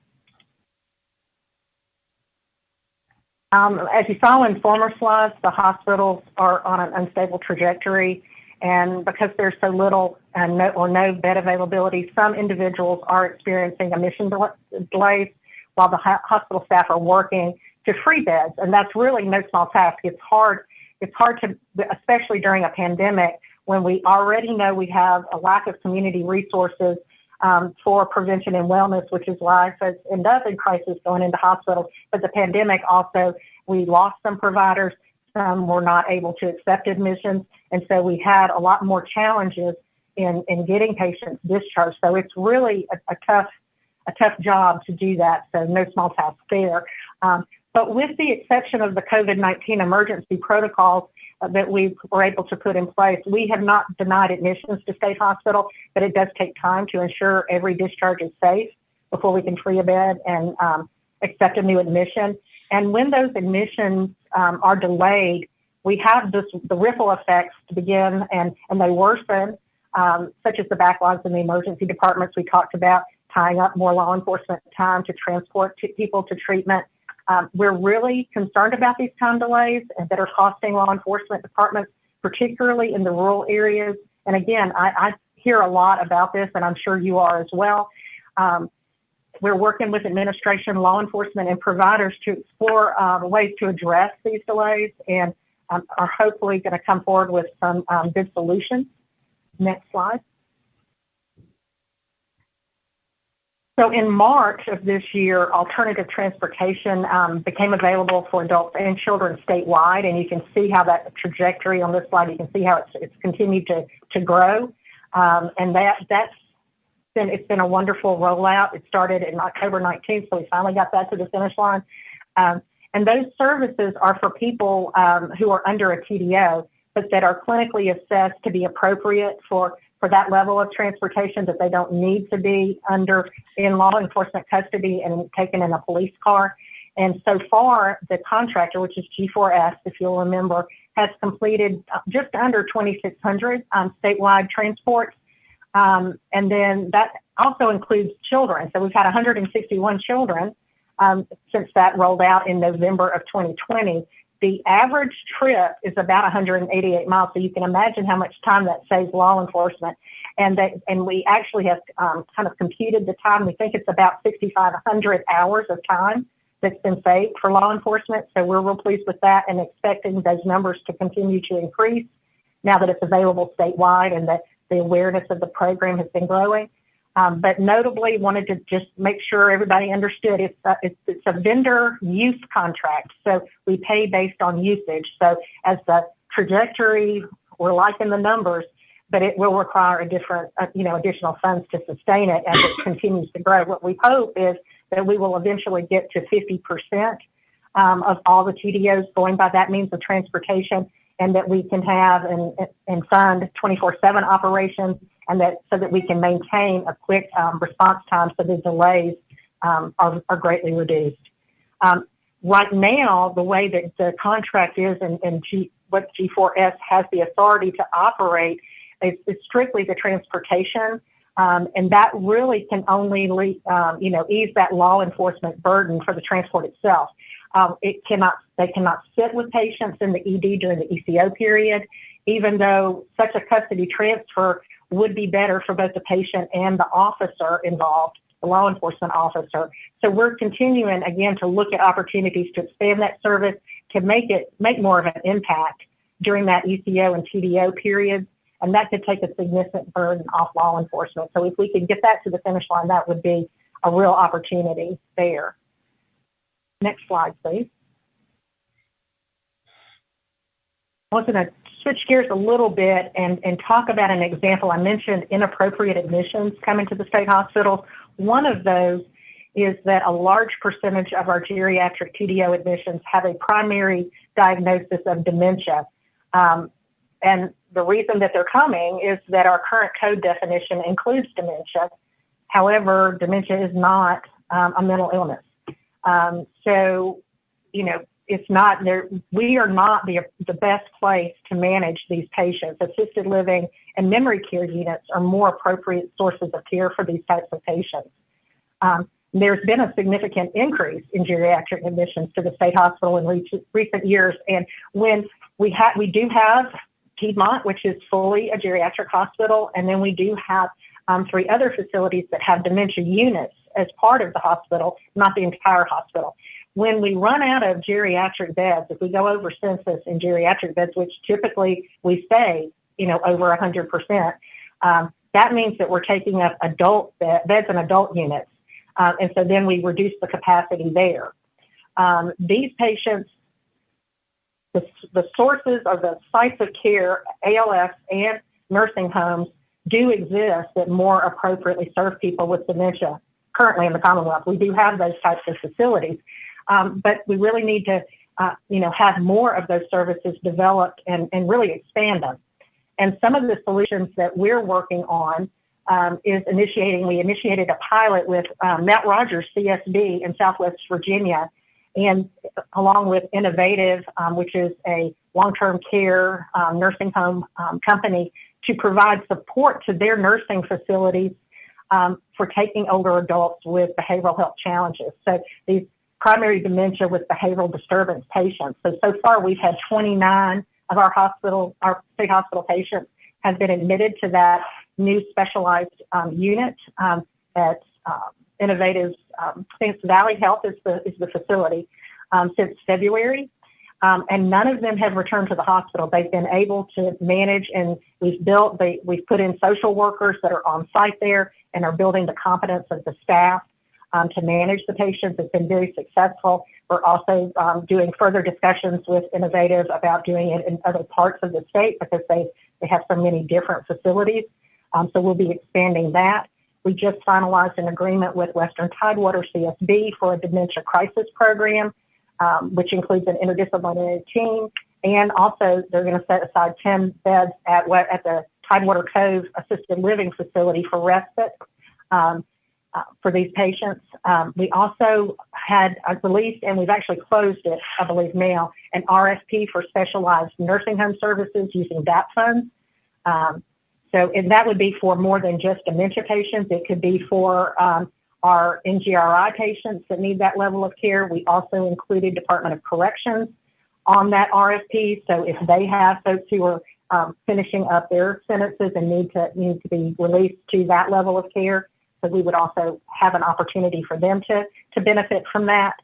S11: As you saw in former slides, the hospitals are on an unstable trajectory, and because there's so little and no bed availability, some individuals are experiencing admission delays while the hospital staff are working to free beds, and that's really no small task. It's hard to, especially during a pandemic, when we already know we have a lack of community resources for prevention and wellness, which is why folks end up in crisis going into hospitals. But the pandemic also, we lost some providers, some were not able to accept admissions, and so we had a lot more challenges in getting patients discharged. So it's really a tough job to do that, so no small task there. But with the exception of the COVID-19 emergency protocols that we were able to put in place, we have not denied admissions to state hospital, but it does take time to ensure every discharge is safe before we can free a bed and accept a new admission. And when those admissions are delayed, we have the ripple effects to begin, and they worsen, such as the backlogs in the emergency departments we talked about, tying up more law enforcement time to transport people to treatment. We're really concerned about these time delays that are costing law enforcement departments, particularly in the rural areas. And again, I hear a lot about this, and I'm sure you are as well. We're working with administration, law enforcement, and providers to explore ways to address these delays, and are hopefully going to come forward with some good solutions. Next slide. So in March of this year, alternative transportation became available for adults and children statewide, and you can see how that trajectory on this slide, you can see how it's continued to grow, and it's been a wonderful rollout. It started in October 19th, so we finally got that to the finish line. And those services are for people who are under a TDO, but that are clinically assessed to be appropriate for that level of transportation, that they don't need to be in law enforcement custody and taken in a police car. And so far, the contractor, which is G4S, if you'll remember, has completed just under 2,600 statewide transports. And then that also includes children. So we've had 161 children since that rolled out in November of 2020. The average trip is about 188 miles, so you can imagine how much time that saves law enforcement. And we actually have kind of computed the time. We think it's about 6,500 hours of time that's been saved for law enforcement. So we're real pleased with that and expecting those numbers to continue to increase now that it's available statewide and that the awareness of the program has been growing. But notably wanted to just make sure everybody understood it's a vendor use contract. So we pay based on usage. So as the trajectory, we're liking the numbers, but it will require additional funds to sustain it as it continues to grow. What we hope is that we will eventually get to 50% of all the TDOs going by that means of transportation, and that we can have and fund 24/7 operations, and so that we can maintain a quick response time so the delays are greatly reduced. Right now, the way that the contract is and what G4S has the authority to operate is strictly the transportation, and that really can only ease that law enforcement burden for the transport itself. They cannot sit with patients in the ED during the ECO period, even though such a custody transfer would be better for both the patient and the officer involved the law enforcement officer. So we're continuing, again, to look at opportunities to expand that service, to make more of an impact during that ECO and TDO period. And that could take a significant burden off law enforcement. So if we could get that to the finish line, that would be a real opportunity there. Next slide, please. I was going to switch gears a little bit and talk about an example. I mentioned inappropriate admissions coming to the state hospitals. One of those is that a large percentage of our geriatric TDO admissions have a primary diagnosis of dementia. And the reason that they're coming is that our current code definition includes dementia. However, dementia is not a mental illness. So, you know, it's not there. We are not the best place to manage these patients. Assisted living and memory care units are more appropriate sources of care for these types of patients. There's been a significant increase in geriatric admissions to the state hospital in recent years. And when we do have Piedmont, which is fully a geriatric hospital, and then we do have 3 other facilities that have dementia units as part of the hospital, not the entire hospital. When we run out of geriatric beds, if we go over census in geriatric beds, which typically we say, you know, over 100%, that means that we're taking up adult beds and adult units. And so then we reduce the capacity there. These patients, the sources of the sites of care, ALFs and nursing homes, do exist that more appropriately serve people with dementia. Currently in the Commonwealth, we do have those types of facilities, but we really need to, have more of those services developed and really expand them. And some of the solutions that we're working on we initiated a pilot with Mount Rogers CSB in Southwest Virginia, and along with Innovative, which is a long-term care nursing home company, to provide support to their nursing facilities for taking older adults with behavioral health challenges. So these primary dementia with behavioral disturbance patients. So far we've had 29 of our state hospital patients have been admitted to that new specialized unit at Innovative's St. Wesley Health is the facility since February. And none of them have returned to the hospital. They've been able to manage, and we've put in social workers that are on site there and are building the competence of the staff to manage the patients. It's been very successful. We're also doing further discussions with Innovative about doing it in other parts of the state because they have so many different facilities. So we'll be expanding that. We just finalized an agreement with Western Tidewater CSB for a dementia crisis program, which includes an interdisciplinary team. And also they're going to set aside 10 beds at the Tidewater Cove Assisted Living Facility for respite for these patients. We also had released, and we've actually closed it, I believe now, an RFP for specialized nursing home services using DAP funds. And that would be for more than just dementia patients. It could be for our NGRI patients that need that level of care. We also included Department of Corrections on that RFP. So if they have folks who are finishing up their sentences and need to be released to that level of care, so we would also have an opportunity for them to benefit from that.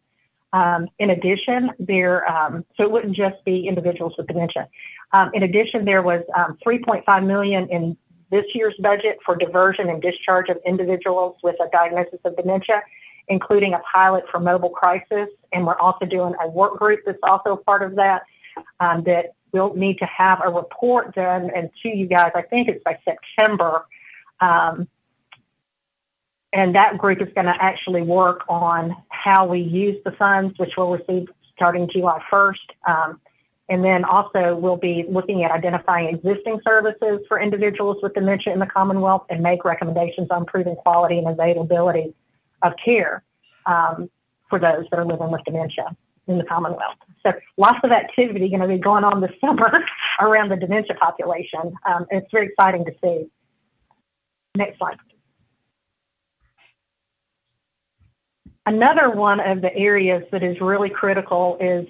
S11: In addition, so it wouldn't just be individuals with dementia. In addition, there was $3.5 million in this year's budget for diversion and discharge of individuals with a diagnosis of dementia, including a pilot for mobile crisis. And we're also doing a work group that's also part of that, that we'll need to have a report done and to you guys, I think it's by September. And that group is going to actually work on how we use the funds, which we'll receive starting July 1st. And then also we'll be looking at identifying existing services for individuals with dementia in the Commonwealth and make recommendations on improving quality and availability of care for those that are living with dementia in the Commonwealth. So lots of activity going to be going on this summer around the dementia population. It's very exciting to see. Next slide. Another one of the areas that is really critical is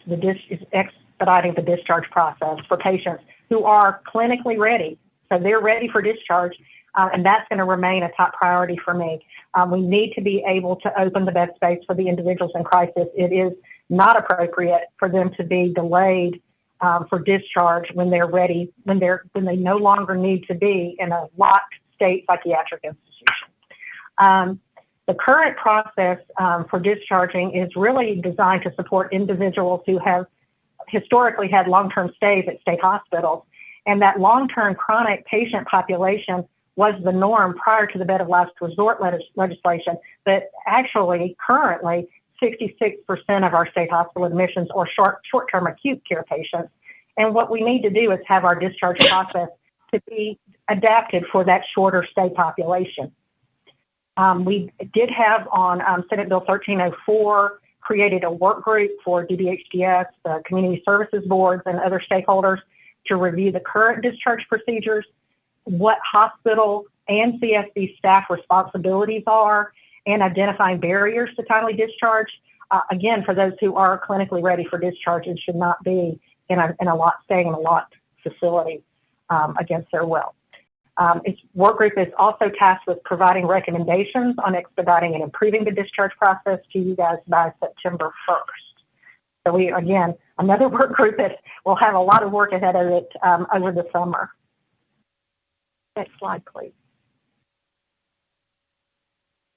S11: expediting the discharge process for patients who are clinically ready. So they're ready for discharge, And that's going to remain a top priority for me. We need to be able to open the bed space for the individuals in crisis. It is not appropriate for them to be delayed for discharge when they're ready, when they no longer need to be in a locked state psychiatric institution. The current process for discharging is really designed to support individuals who have historically had long-term stays at state hospitals. And that long-term chronic patient population was the norm prior to the bed of last resort legislation. But actually, currently, 66% of our state hospital admissions are short-term acute care patients. And what we need to do is have our discharge process to be adapted for that shorter stay population. We did have on Senate Bill 1304 created a work group for DBHDS, the community services boards, and other stakeholders to review the current discharge procedures, what hospital and CSB staff responsibilities are, and identifying barriers to timely discharge. Again, for those who are clinically ready for discharge and should not be staying in a locked facility against their will. Its work group is also tasked with providing recommendations on expediting and improving the discharge process to you guys by September 1st. So again, another work group that will have a lot of work ahead of it over the summer. Next slide, please.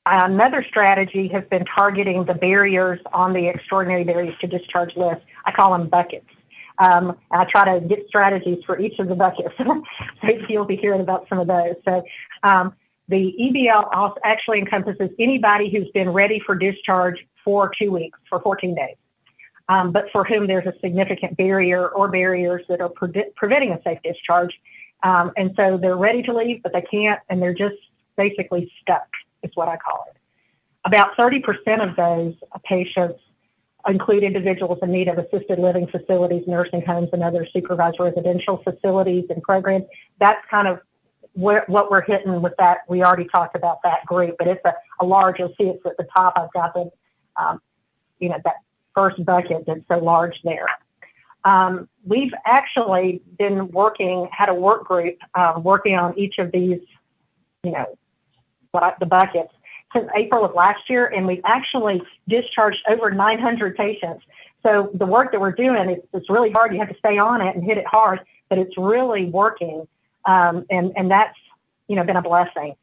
S11: Another strategy has been targeting the barriers on the extraordinary barriers to discharge list. I call them buckets. And I try to get strategies for each of the buckets. So you'll be hearing about some of those. So the EBL also actually encompasses anybody who's been ready for discharge for 2 weeks, for 14 days, but for whom there's a significant barrier or barriers that are preventing a safe discharge. And so they're ready to leave, but they can't, and they're just basically stuck, is what I call it. About 30% of those patients include individuals in need of assisted living facilities, nursing homes, and other supervised residential facilities and programs. That's kind of what we're hitting with that. We already talked about that group, but it's a large, you'll see it's at the top. I've got the, that first bucket that's so large there. We've actually been had a work group working on each of these, the buckets since April of last year, and we've actually discharged over 900 patients. So the work that we're doing, it's really hard. You have to stay on it and hit it hard, but it's really working, and that's been a blessing.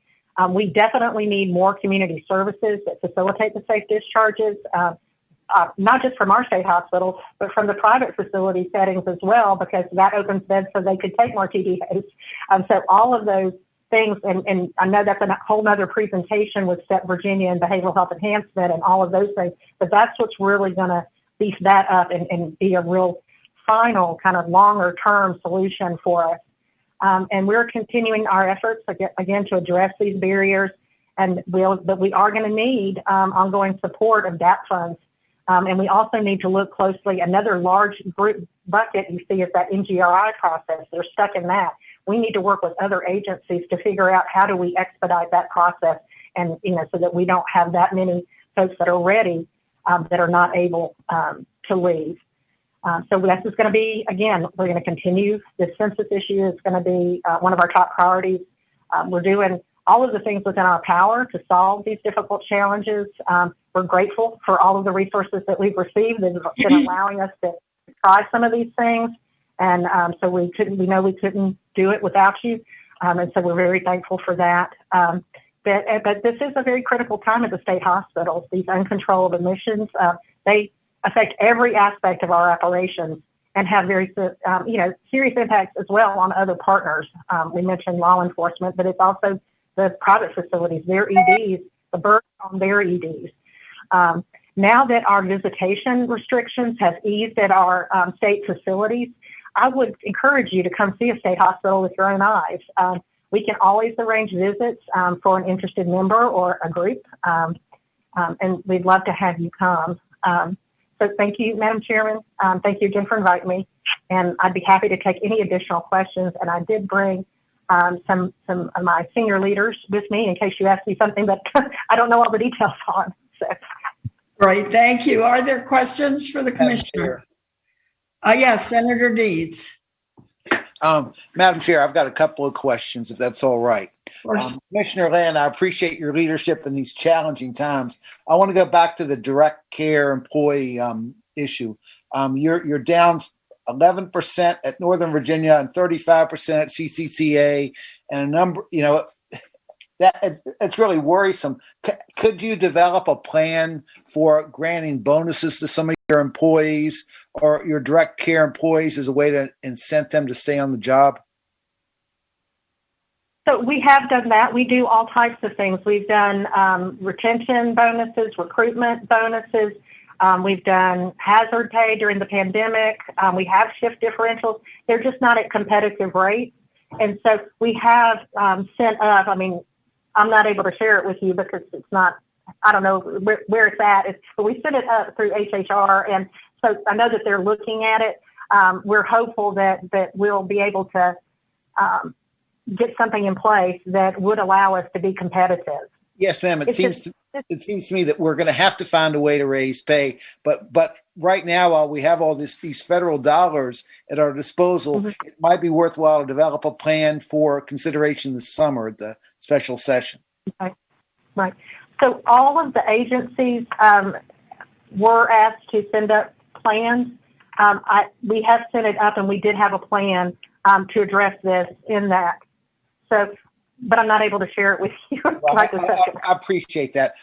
S11: We definitely need more community services that facilitate the safe discharges, not just from our state hospitals, but from the private facility settings as well, because that opens beds so they could take more TDAs. So all of those things, and I know that's a whole nother presentation with Step Virginia and behavioral health enhancement and all of those things, but that's what's really going to beef that up and be a real final kind of longer term solution for us. And we're continuing our efforts again to address these barriers, but we are going to need ongoing support of DAP funds. And we also need to look closely. Another large group bucket you see is that NGRI process. They're stuck in that. We need to work with other agencies to figure out how do we expedite that process, and so that we don't have that many folks that are ready that are not able to leave. So this is going to be, again, we're going to continue. This census issue is going to be one of our top priorities. We're doing all of the things within our power to solve these difficult challenges. We're grateful for all of the resources that we've received that have been allowing us to try some of these things. And so we know we couldn't do it without you. And so we're very thankful for that. But this is a very critical time at the state hospitals. These uncontrolled admissions, they affect every aspect of our operations and have very, serious impacts as well on other partners. We mentioned law enforcement, but it's also the private facilities, their EDs, the burden on their EDs. Now that our visitation restrictions have eased at our state facilities, I would encourage you to come see a state hospital with your own eyes. We can always arrange visits for an interested member or a group, and we'd love to have you come. So thank you, Madam Chairman. Thank you again for inviting me, and I'd be happy to take any additional questions. And I did bring some of my senior leaders with me in case you ask me something that I don't know all the details on. So.
S1: Great, thank you. Are there questions for the commissioner? Yes, Senator Deeds.
S12: Madam Chair, I've got a couple of questions, if that's all right. Commissioner Land, I appreciate your leadership in these challenging times. I want to go back to the direct care employee issue. You're down 11% at Northern Virginia and 35% at CCCA, and a number, that it's really worrisome. Could you develop a plan for granting bonuses to some of your employees or your direct care employees as a way to incent them to stay on the job?
S11: So we have done that. We do all types of things. We've done retention bonuses, recruitment bonuses. We've done hazard pay during the pandemic. We have shift differentials. They're just not at competitive rates. And so we have sent up, I'm not able to share it with you because it's not, I don't know where it's at. But we sent it up through HHR. And so I know that they're looking at it. We're hopeful that we'll be able to get something in place that would allow us to be competitive.
S12: Yes, ma'am. It seems to me that we're going to have to find a way to raise pay. But right now, while we have all these federal dollars at our disposal, it might be worthwhile to develop a plan for consideration this summer at the special session.
S11: Okay. Right. So all of the agencies were asked to send up plans. We have sent it up, and we did have a plan to address this in that. So, but I'm not able to share it with you.
S12: Well, I appreciate that.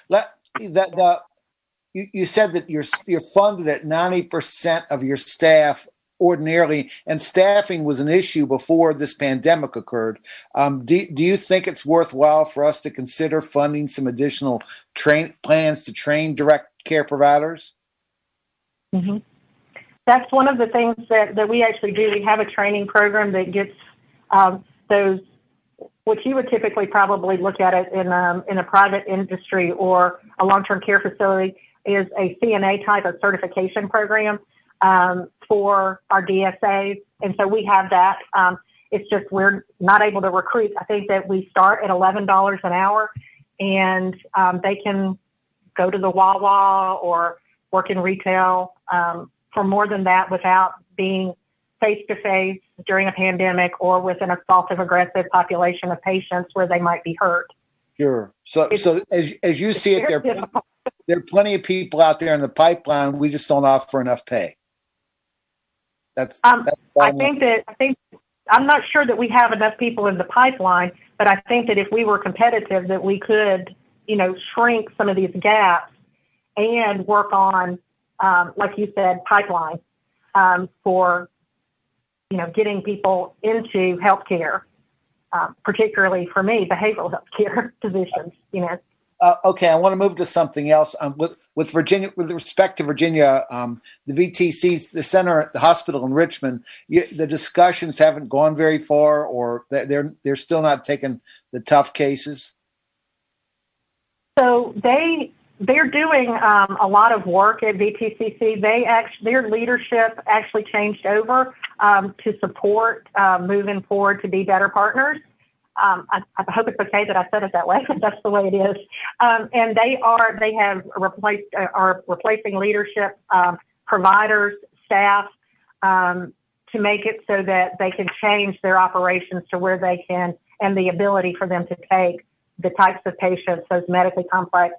S12: You said that you're funded at 90% of your staff ordinarily, and staffing was an issue before this pandemic occurred. Do you think it's worthwhile for us to consider funding some additional plans to train direct care providers?
S11: Mm-hmm. That's one of the things that we actually do. We have a training program that gets those, which you would typically probably look at it in a private industry or a long-term care facility, is a CNA type of certification program for our DSAs. And so we have that. It's just we're not able to recruit. I think that we start at $11 an hour, and they can go to the Wawa or work in retail for more than that without being face-to-face during a pandemic or with an assaultive, aggressive population of patients where they might be hurt.
S12: Sure. So as you see it, there are plenty of people out there in the pipeline. We just don't offer enough pay. That's
S11: I'm not sure that we have enough people in the pipeline, but I think that if we were competitive, that we could, shrink some of these gaps and work on, like you said, pipeline for, getting people into healthcare, particularly for me, behavioral healthcare positions,
S12: Okay, I want to move to something else. With Virginia, with respect to Virginia, the VTCs, the center, the hospital in Richmond, the discussions haven't gone very far, or they're still not taking the tough cases.
S11: So they're doing a lot of work at VTCC. Their leadership actually changed over to support moving forward to be better partners. I hope it's okay that I said it that way, but that's the way it is. And are replacing leadership, providers, staff, to make it so that they can change their operations to where they can, and the ability for them to take the types of patients, those medically complex,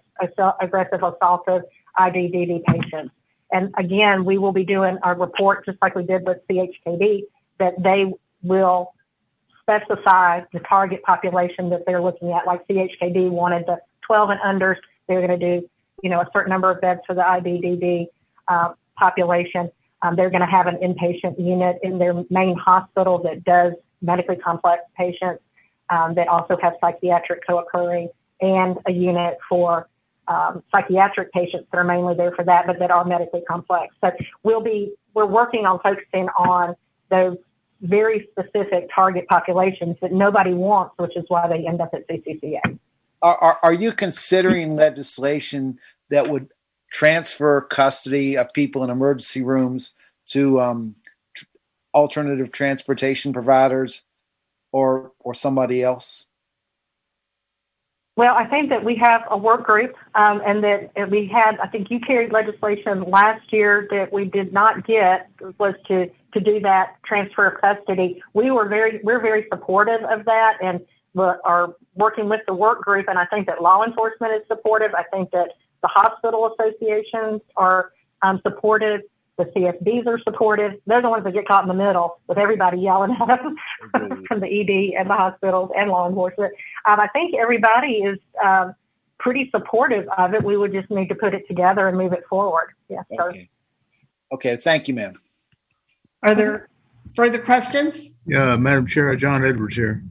S11: aggressive, assaultive, IDDD patients. And again, we will be doing our report just like we did with CHKD, that they will specify the target population that they're looking at. Like CHKD wanted the 12 and unders. They're going to do, a certain number of beds for the IDDD population. They're going to have an inpatient unit in their main hospital that does medically complex patients that also have psychiatric co-occurring, and a unit for psychiatric patients that are mainly there for that, but that are medically complex. So we're working on focusing on those very specific target populations that nobody wants, which is why they end up at CCCA.
S12: Are you considering legislation that would transfer custody of people in emergency rooms to alternative transportation providers or somebody else?
S11: Well, I think that we have a work group, and that we had, I think you carried legislation last year that we did not get, was to to do that transfer of custody. We're very supportive of that, and are working with the work group. And I think that law enforcement is supportive. I think that the hospital associations are supportive. The CSBs are supportive. They're the ones that get caught in the middle with everybody yelling at them from the ED and the hospitals and law enforcement. I think everybody is pretty supportive of it. We would just need to put it together and move it forward. Yeah.
S12: Okay. Thank you, ma'am.
S1: Are there further questions?
S13: Yeah, Madam Chair, John Edwards here.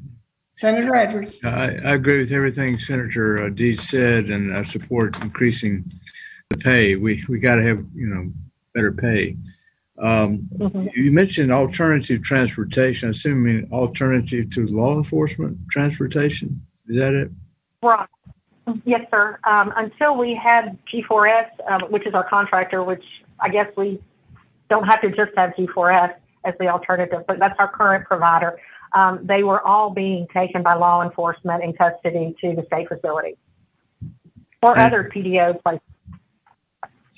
S1: Senator Edwards.
S13: I agree with everything Senator Deeds said, and I support increasing the pay. We got to have, better pay. You mentioned alternative transportation, assuming alternative to law enforcement transportation. Is that it?
S11: Right. Yes, sir. Until we had G4S, which is our contractor, which I guess we don't have to just have G4S as the alternative, but that's our current provider. They were all being taken by law enforcement in custody to the state facility or other PDO places.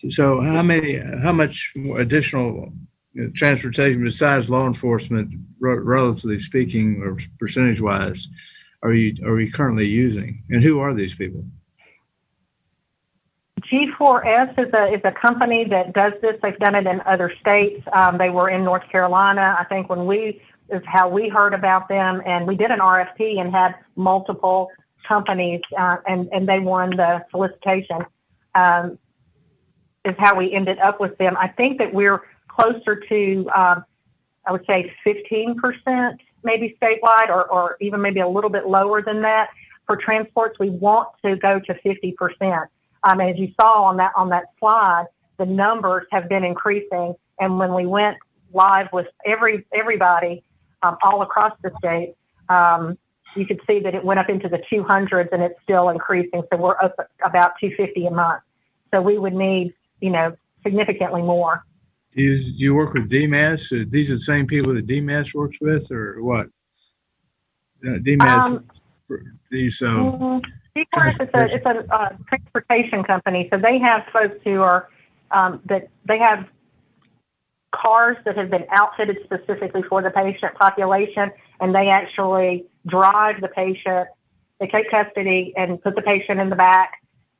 S13: So how much additional transportation besides law enforcement, relatively speaking, or percentage wise, are we currently using? And who are these people?
S11: G4S is a company that does this. They've done it in other states. They were in North Carolina. I think is how we heard about them, and we did an RFP and had multiple companies, and they won the solicitation. Is how we ended up with them. I think that we're closer to, I would say 15% maybe statewide, or even maybe a little bit lower than that. For transports, we want to go to 50%. As you saw on that slide, the numbers have been increasing, and when we went live with everybody all across the state, you could see that it went up into the 200s, and it's still increasing. So we're up about 250 a month. So we would need, significantly more.
S13: Do you work with DMAS? Are these are the same people that DMAS works with, or what? DMAS, these.
S11: It's a transportation company, so they have folks who are that they have cars that have been outfitted specifically for the patient population, and they actually drive the patient. They take custody and put the patient in the back,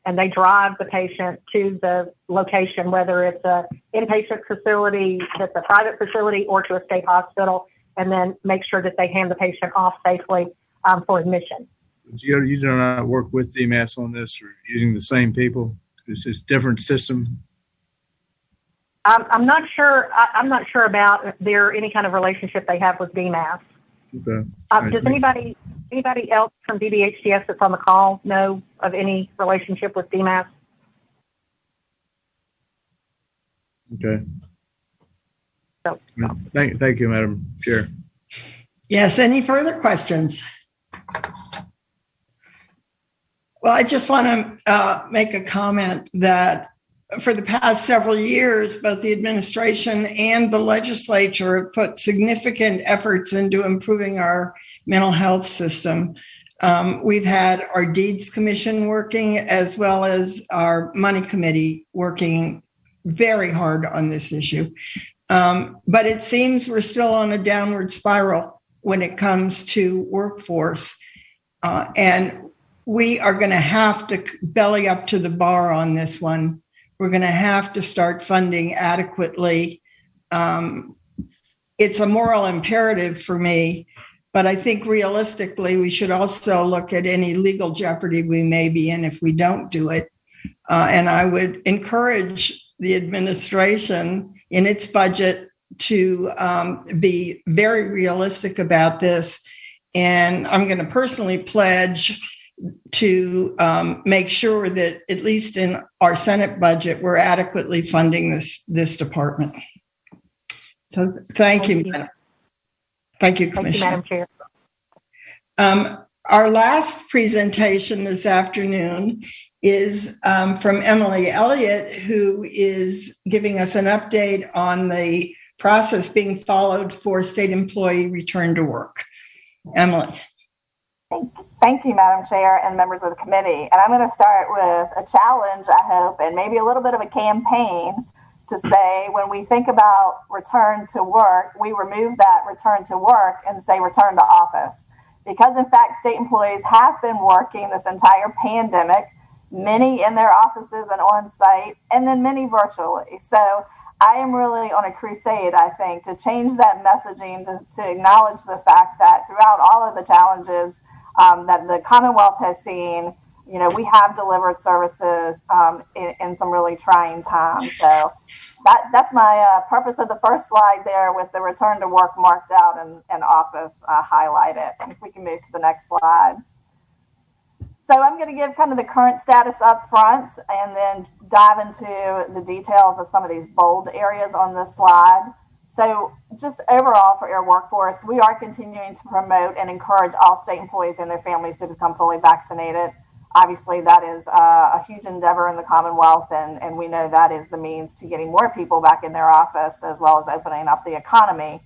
S11: and they drive the patient to the location, whether it's a inpatient facility, that's a private facility, or to a state hospital, and then make sure that they hand the patient off safely for admission.
S13: You do not work with DMAS on this, or using the same people? It's a different system.
S11: I'm not sure. I'm not sure about any kind of relationship they have with DMAS.
S13: Okay.
S11: Does anybody else from DBHTS that's on the call know of any relationship with DMAS?
S13: Okay.
S11: So,
S13: Thank you, Madam Chair.
S1: Yes. Any further questions? Well, I just want to make a comment that for the past several years, both the administration and the legislature have put significant efforts into improving our mental health system. We've had our Deeds Commission working, as well as our Money Committee working very hard on this issue. But it seems we're still on a downward spiral when it comes to workforce. And we are going to have to belly up to the bar on this one. We're going to have to start funding adequately. It's a moral imperative for me, but I think realistically, we should also look at any legal jeopardy we may be in if we don't do it. And I would encourage the administration in its budget to be very realistic about this. And I'm going to personally pledge to make sure that at least in our Senate budget, we're adequately funding this department. So thank you, Madam. Thank you, Commissioner.
S11: Thank you, Madam Chair.
S1: Our last presentation this afternoon is from Emily Elliott, who is giving us an update on the process being followed for state employee return to work. Emily.
S14: Thank you, Madam Chair and members of the committee. And I'm going to start with a challenge, I hope, and maybe a little bit of a campaign to say when we think about return to work, we remove that return to work and say return to office. Because in fact, state employees have been working this entire pandemic, many in their offices and on site, and then many virtually. So I am really on a crusade, I think, to change that messaging, to acknowledge the fact that throughout all of the challenges that the Commonwealth has seen, you know, we have delivered services in some really trying times. So that's my purpose of the first slide there, with the return to work marked out and office highlighted. And if we can move to the next slide. So I'm going to give kind of the current status up front and then dive into the details of some of these bold areas on this slide. So just overall for our workforce, we are continuing to promote and encourage all state employees and their families to become fully vaccinated. Obviously, that is a huge endeavor in the Commonwealth, and we know that is the means to getting more people back in their office, as well as opening up the economy.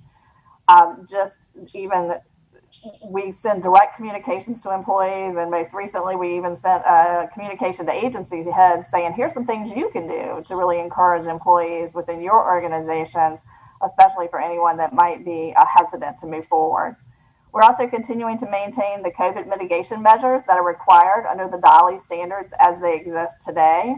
S14: We send direct communications to employees, and most recently we even sent a communication to agency heads saying, here's some things you can do to really encourage employees within your organizations, especially for anyone that might be hesitant to move forward. We're also continuing to maintain the COVID mitigation measures that are required under the DOLI standards as they exist today.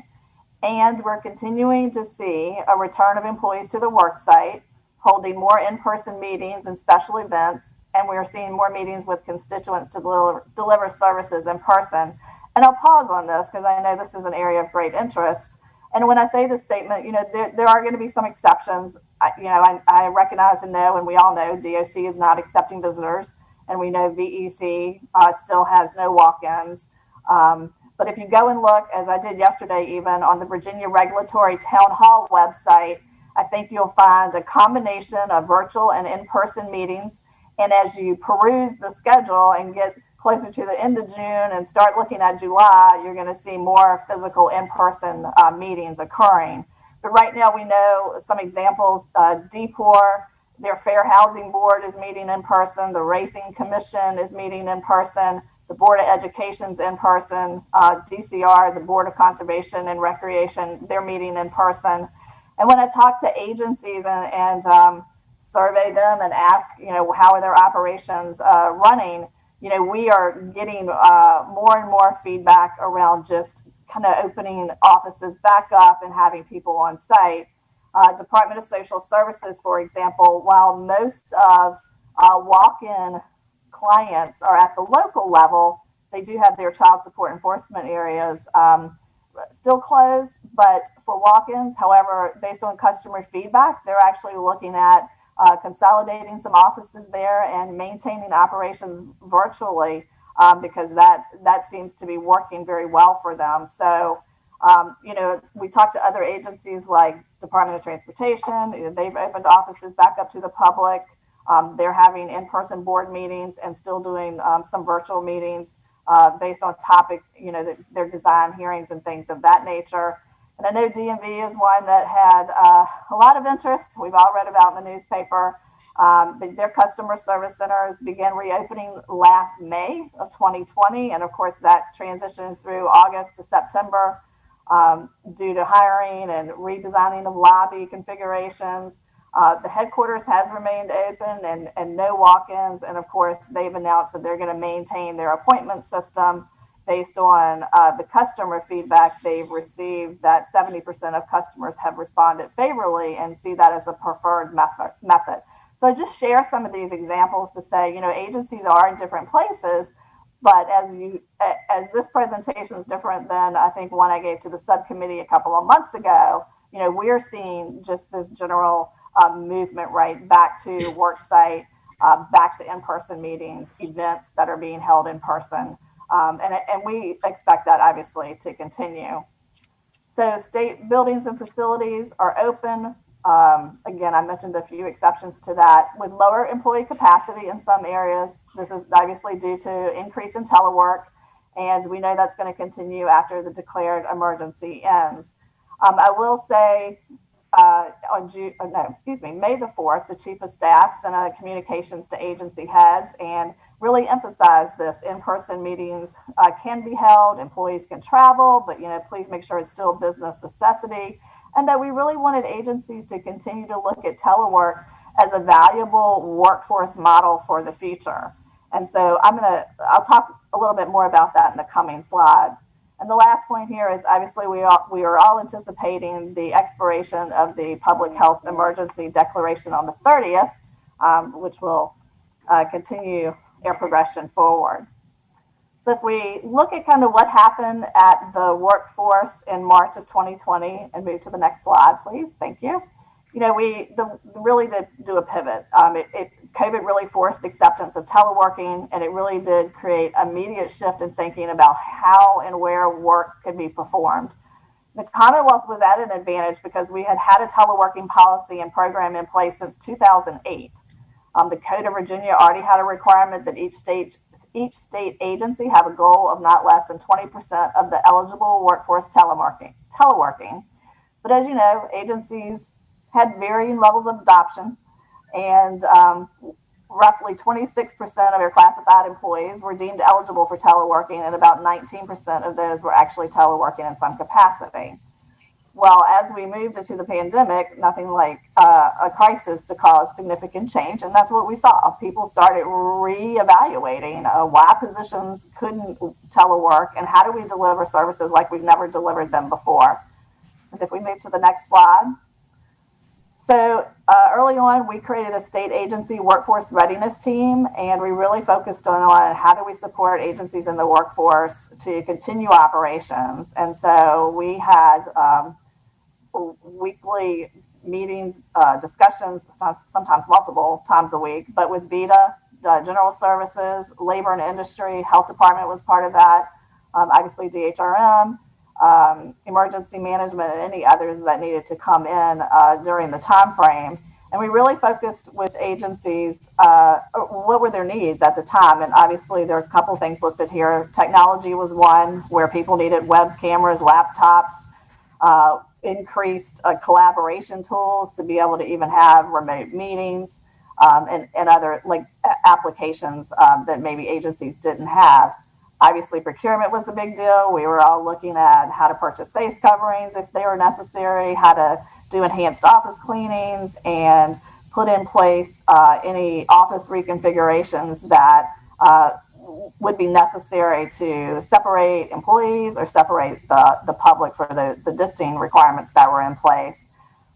S14: And we're continuing to see a return of employees to the work site, holding more in-person meetings and special events, and we're seeing more meetings with constituents to deliver services in person. And I'll pause on this because I know this is an area of great interest. And when I say this statement, you know, there are going to be some exceptions. I recognize and know, and we all know, DOC is not accepting visitors, and we know VEC still has no walk-ins. But if you go and look, as I did yesterday, even on the Virginia Regulatory Town Hall website, I think you'll find a combination of virtual and in-person meetings. And as you peruse the schedule and get closer to the end of June and start looking at July, you're going to see more physical in-person meetings occurring. But right now we know some examples. DPOR, their Fair Housing Board, is meeting in person. The Racing Commission is meeting in person. The Board of Education's in person. DCR, the Board of Conservation and Recreation, they're meeting in person. And when I talk to agencies and survey them and ask, you know, how are their operations running, you know, we are getting more and more feedback around just kind of opening offices back up and having people on site. Department of Social Services, for example, while most of walk-in clients are at the local level, they do have their child support enforcement areas still closed, but for walk-ins, however, based on customer feedback, they're actually looking at consolidating some offices there and maintaining operations virtually because that seems to be working very well for them. So, you know, we talked to other agencies like Department of Transportation. They've opened offices back up to the public. They're having in-person board meetings and still doing some virtual meetings based on topic, you know, their design hearings and things of that nature. And I know DMV is one that had a lot of interest. We've all read about in the newspaper. But their customer service centers began reopening last May of 2020. And of course, that transitioned through August to September due to hiring and redesigning of lobby configurations. The headquarters has remained open and no walk-ins. And of course, they've announced that they're going to maintain their appointment system based on the customer feedback they've received, that 70% of customers have responded favorably and see that as a preferred method. So I just share some of these examples to say, you know, agencies are in different places, but as this presentation is different than I think one I gave to the subcommittee a couple of months ago, you know, we're seeing just this general movement right back to work site, back to in-person meetings, events that are being held in person. And we expect that obviously to continue. So state buildings and facilities are open. Again, I mentioned a few exceptions to that with lower employee capacity in some areas. This is obviously due to increase in telework, and we know that's going to continue after the declared emergency ends. I will say May the 4th, the Chief of Staff sent communications to agency heads and really emphasize this. In-person meetings can be held, employees can travel, but, you know, please make sure it's still business necessity. and that we really wanted agencies to continue to look at telework as a valuable workforce model for the future. And so I'll talk a little bit more about that in the coming slides. And the last point here is obviously we are all anticipating the expiration of the public health emergency declaration on the 30th, which will continue our progression forward. So if we look at kind of what happened at the workforce in March of 2020 and move to the next slide, please. Thank you. You know, we really did do a pivot. COVID really forced acceptance of teleworking, and it really did create immediate shift in thinking about how and where work could be performed. The Commonwealth was at an advantage because we had had a teleworking policy and program in place since 2008. The Code of Virginia already had a requirement that each state agency have a goal of not less than 20% of the eligible workforce teleworking. But as you know, agencies had varying levels of adoption, and roughly 26% of our classified employees were deemed eligible for teleworking, and about 19% of those were actually teleworking in some capacity. Well, as we moved into the pandemic, nothing like a crisis to cause significant change, and that's what we saw. People started reevaluating why positions couldn't telework, and how do we deliver services like we've never delivered them before. And if we move to the next slide. So early on, we created a state agency workforce readiness team, and we really focused on how do we support agencies in the workforce to continue operations. And so we had weekly meetings, discussions, sometimes multiple times a week, but with VITA, General Services, Labor and Industry, Health Department was part of that, obviously DHRM, emergency management, and any others that needed to come in during the time frame. And we really focused with agencies, what were their needs at the time. And obviously there are a couple of things listed here. Technology was one, where people needed web cameras, laptops, increased collaboration tools to be able to even have remote meetings, and other like applications that maybe agencies didn't have. Obviously, procurement was a big deal. We were all looking at how to purchase face coverings if they were necessary, how to do enhanced office cleanings, and put in place any office reconfigurations that would be necessary to separate employees or separate the public for the distancing requirements that were in place.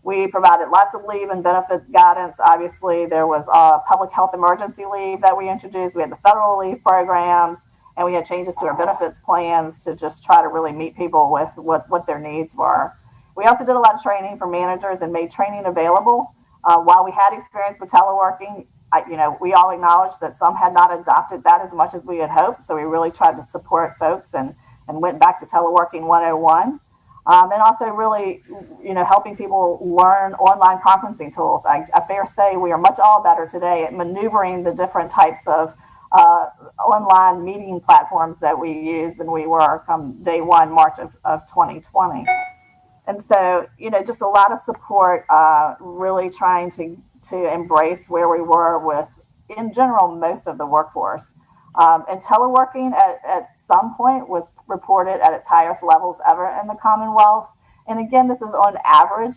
S14: We provided lots of leave and benefit guidance. Obviously, there was public health emergency leave that we introduced. We had the federal leave programs, and we had changes to our benefits plans to just try to really meet people with what their needs were. We also did a lot of training for managers and made training available. While we had experience with teleworking, we all acknowledged that some had not adopted that as much as we had hoped. So we really tried to support folks and went back to teleworking 101. And also really, helping people learn online conferencing tools. I fair say we are much all better today at maneuvering the different types of online meeting platforms that we use than we were come day one, March of 2020. And so, just a lot of support, really trying to embrace where we were with, in general, most of the workforce. And teleworking at some point was reported at its highest levels ever in the Commonwealth. And again, this is on average.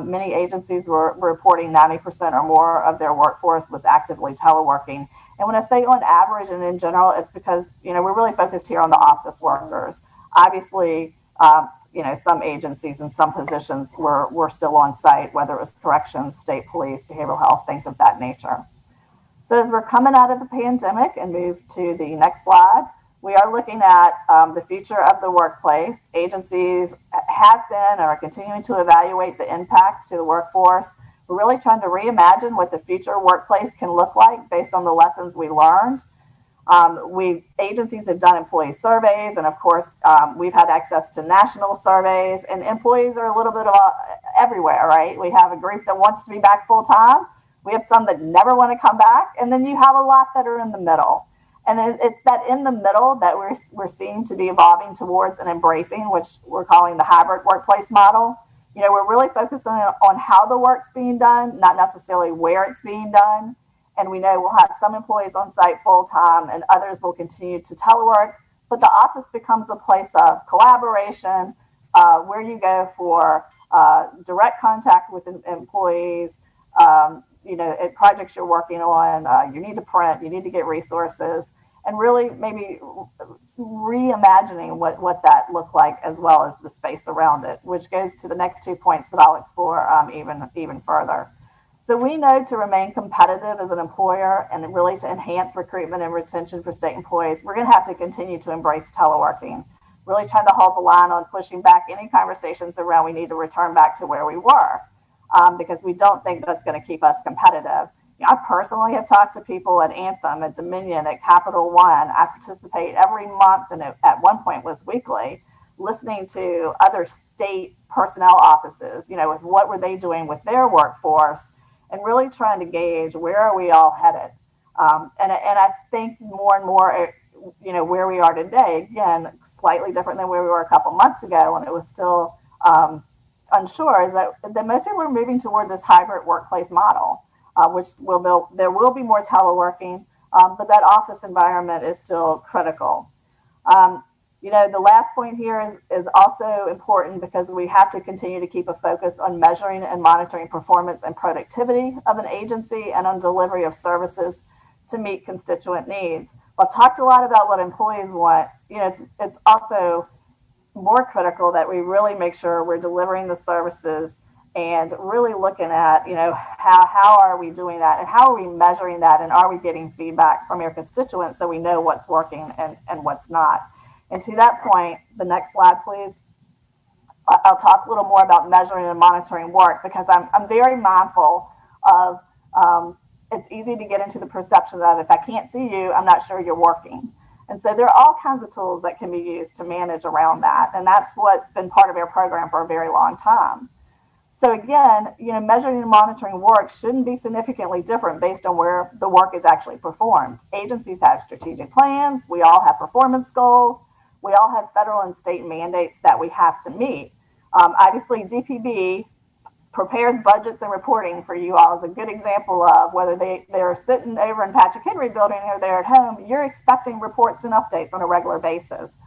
S14: Many agencies were reporting 90% or more of their workforce was actively teleworking. And when I say on average and in general, it's because, we're really focused here on the office workers. Obviously, some agencies and some positions were still on site, whether it was corrections, state police, behavioral health, things of that nature. So as we're coming out of the pandemic and move to the next slide, we are looking at the future of the workplace. Agencies have been and are continuing to evaluate the impact to the workforce. We're really trying to reimagine what the future workplace can look like based on the lessons we learned. Agencies have done employee surveys, and of course, we've had access to national surveys, and employees are a little bit everywhere, right? We have a group that wants to be back full time. We have some that never want to come back, and then you have a lot that are in the middle. And then it's that in the middle that we're seeing to be evolving towards and embracing, which we're calling the hybrid workplace model. We're really focusing on how the work's being done, not necessarily where it's being done. And we know we'll have some employees on site full time and others will continue to telework, but the office becomes a place of collaboration, where you go for direct contact with employees, at projects you're working on, you need to print, you need to get resources, and really maybe reimagining what that looked like, as well as the space around it, which goes to the next 2 points that I'll explore even further. So we know to remain competitive as an employer and really to enhance recruitment and retention for state employees, we're going to have to continue to embrace teleworking, really trying to hold the line on pushing back any conversations around we need to return back to where we were, because we don't think that's going to keep us competitive. I personally have talked to people at Anthem, at Dominion, at Capital One. I participate every month, and at one point was weekly, listening to other state personnel offices, with what were they doing with their workforce, and really trying to gauge where are we all headed. And I think more and more, where we are today, again, slightly different than where we were a couple months ago when it was still unsure, is that most people are moving toward this hybrid workplace model. There will be more teleworking, but that office environment is still critical. The last point here is also important because we have to continue to keep a focus on measuring and monitoring performance and productivity of an agency and on delivery of services to meet constituent needs. I've talked a lot about what employees want. It's also more critical that we really make sure we're delivering the services and really looking at, how are we doing that and how are we measuring that, and are we getting feedback from your constituents so we know what's working and what's not. And to that point, the next slide, please. I'll talk a little more about measuring and monitoring work, because I'm very mindful of it's easy to get into the perception that if I can't see you, I'm not sure you're working. And so there are all kinds of tools that can be used to manage around that. And that's what's been part of our program for a very long time. So again, measuring and monitoring work shouldn't be significantly different based on where the work is actually performed. Agencies have strategic plans. We all have performance goals. We all have federal and state mandates that we have to meet. Obviously, DPB prepares budgets and reporting for you all is a good example of whether they're sitting over in Patrick Henry building or they're at home, you're expecting reports and updates on a regular basis.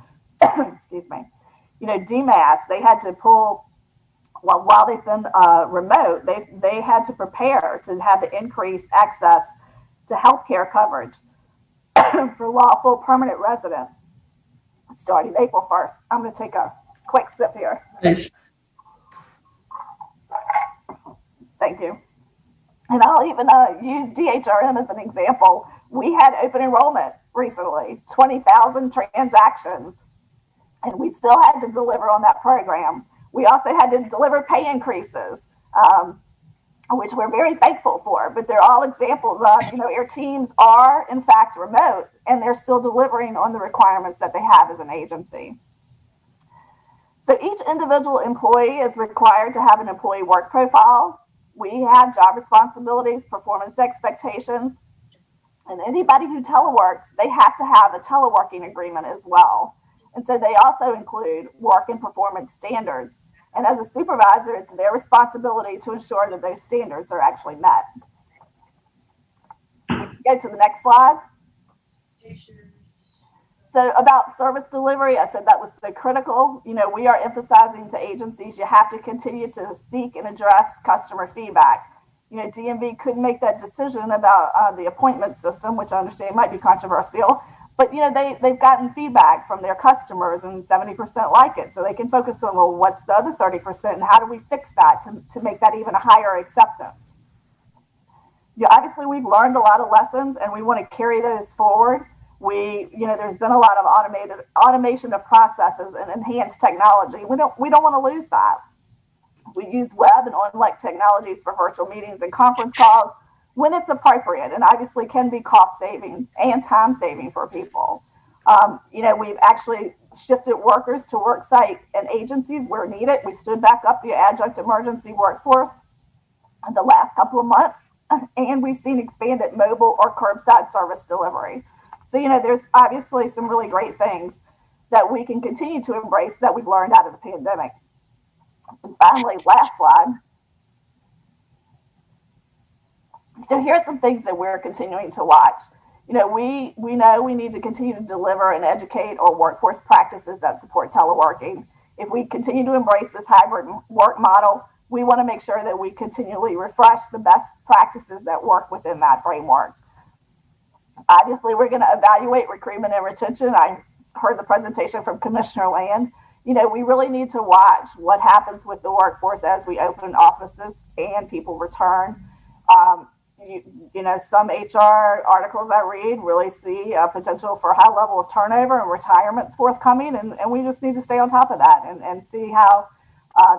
S14: Excuse me. DMAS, they had to pull, while they've been remote, they had to prepare to have the increased access to healthcare coverage for lawful permanent residents starting April 1st. I'm going to take a quick sip here.
S1: Nice.
S14: Thank you. And I'll even use DHRN as an example. We had open enrollment recently, 20,000 transactions, and we still had to deliver on that program. We also had to deliver pay increases, which we're very thankful for, but they're all examples of, our teams are in fact remote and they're still delivering on the requirements that they have as an agency. So each individual employee is required to have an employee work profile. We have job responsibilities, performance expectations, and anybody who teleworks, they have to have a teleworking agreement as well. And so they also include work and performance standards. And as a supervisor, it's their responsibility to ensure that those standards are actually met. Go to the next slide. So about service delivery, I said that was so critical. We are emphasizing to agencies, you have to continue to seek and address customer feedback. DMV couldn't make that decision about the appointment system, which I understand might be controversial, but they've gotten feedback from their customers and 70% like it. So they can focus on, well, what's the other 30% and how do we fix that to make that even a higher acceptance? Obviously we've learned a lot of lessons and we want to carry those forward. There's been a lot of automation of processes and enhanced technology. We don't want to lose that. We use web and online technologies for virtual meetings and conference calls when it's appropriate, and obviously can be cost saving and time saving for people. We've actually shifted workers to work site and agencies where needed. We stood back up the adjunct emergency workforce in the last couple of months, and we've seen expanded mobile or curbside service delivery. So, there's obviously some really great things that we can continue to embrace that we've learned out of the pandemic. And finally, last slide. So here are some things that we're continuing to watch. We know we need to continue to deliver and educate our workforce practices that support teleworking. if we continue to embrace this hybrid work model, we want to make sure that we continually refresh the best practices that work within that framework. Obviously, we're going to evaluate recruitment and retention. I heard the presentation from Commissioner Land. You know, we really need to watch what happens with the workforce as we open offices and people return. You know, some HR articles I read really see a potential for high level of turnover and retirements forthcoming, and we just need to stay on top of that and see how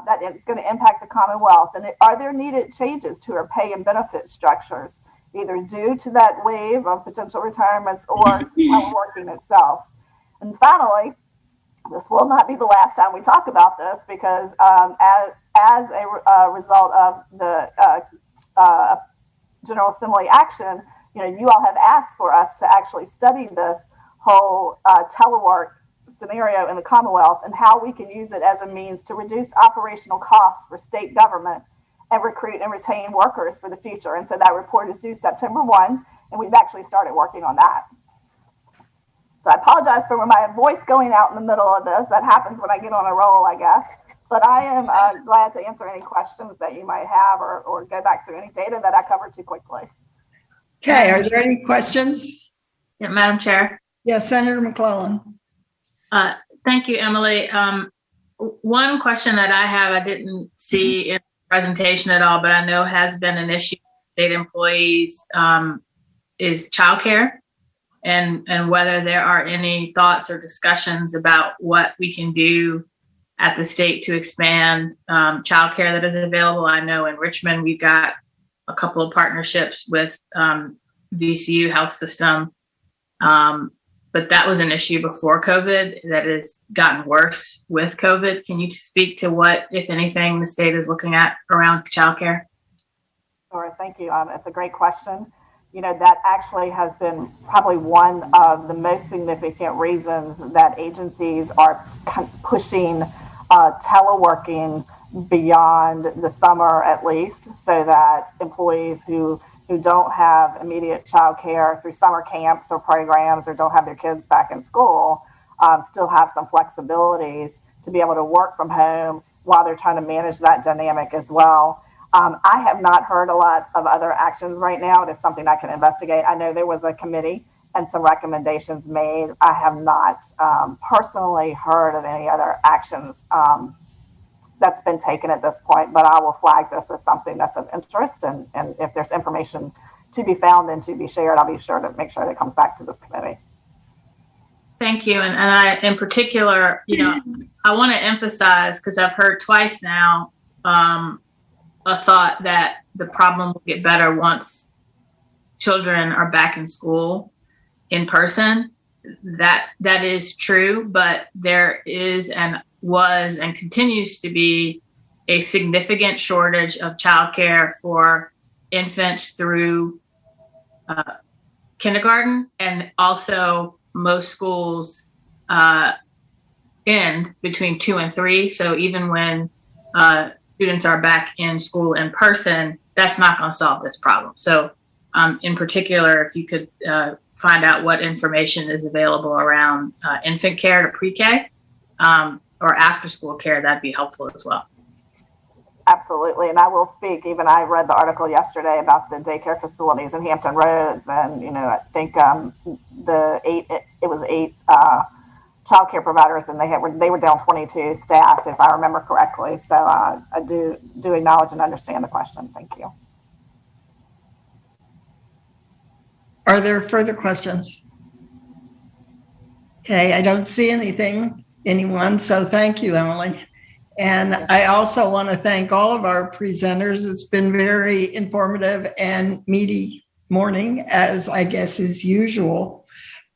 S14: that it's going to impact the Commonwealth. And are there needed changes to our pay and benefit structures, either due to that wave of potential retirements or to teleworking itself? And finally, this will not be the last time we talk about this, because as a result of the General Assembly action, you know, you all have asked for us to actually study this whole telework scenario in the Commonwealth and how we can use it as a means to reduce operational costs for state government and recruit and retain workers for the future. And so that report is due September 1, and we've actually started working on that. So I apologize for my voice going out in the middle of this. That happens when I get on a roll, I guess. But I am glad to answer any questions that you might have, or go back through any data that I covered too quickly.
S1: Okay, are there any questions?
S15: Yeah, Madam Chair.
S1: Yes, Senator McClellan.
S15: Thank you, Emily. One question that I have, I didn't see in the presentation at all, but I know has been an issue with state employees, is childcare, and whether there are any thoughts or discussions about what we can do at the state to expand childcare that is available. I know in Richmond, we've got a couple of partnerships with VCU Health System, but that was an issue before COVID that has gotten worse with COVID. Can you speak to what, if anything, the state is looking at around childcare?
S14: Sure, thank you. It's a great question. You know, that actually has been probably one of the most significant reasons that agencies are pushing teleworking beyond the summer, at least, so that employees who don't have immediate childcare through summer camps or programs, or don't have their kids back in school, still have some flexibilities to be able to work from home while they're trying to manage that dynamic as well. I have not heard a lot of other actions right now. It is something I can investigate. I know there was a committee and some recommendations made. I have not personally heard of any other actions that's been taken at this point, but I will flag this as something that's of interest. And if there's information to be found and to be shared, I'll be sure to make sure that it comes back to this committee.
S15: Thank you. And I, in particular, you know, I want to emphasize, because I've heard twice now, a thought that the problem will get better once children are back in school in person. That is true, but there is and was and continues to be a significant shortage of childcare for infants through kindergarten, and also most schools end between 2 and 3. So even when students are back in school in person, that's not going to solve this problem. So in particular, if you could find out what information is available around infant care to pre-K or after school care, that'd be helpful as well.
S14: Absolutely. And I will speak, even I read the article yesterday about the daycare facilities in Hampton Roads. And, you know, I think it was eight childcare providers, and they were down 22 staff, if I remember correctly. So I do acknowledge and understand the question. Thank you.
S1: Are there further questions? Okay, I don't see anyone, so thank you, Emily. And I also want to thank all of our presenters. It's been very informative and meaty morning, as I guess is usual.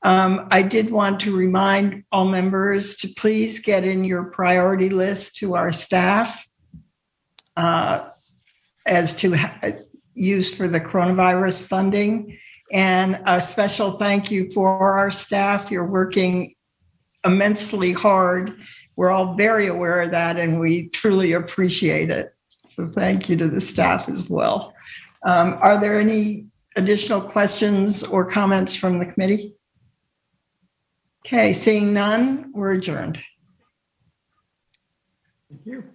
S1: I did want to remind all members to please get in your priority list to our staff as to use for the coronavirus funding. And a special thank you for our staff. You're working immensely hard. We're all very aware of that, and we truly appreciate it. So thank you to the staff as well. Are there any additional questions or comments from the committee? Okay, seeing none, we're adjourned. Thank you.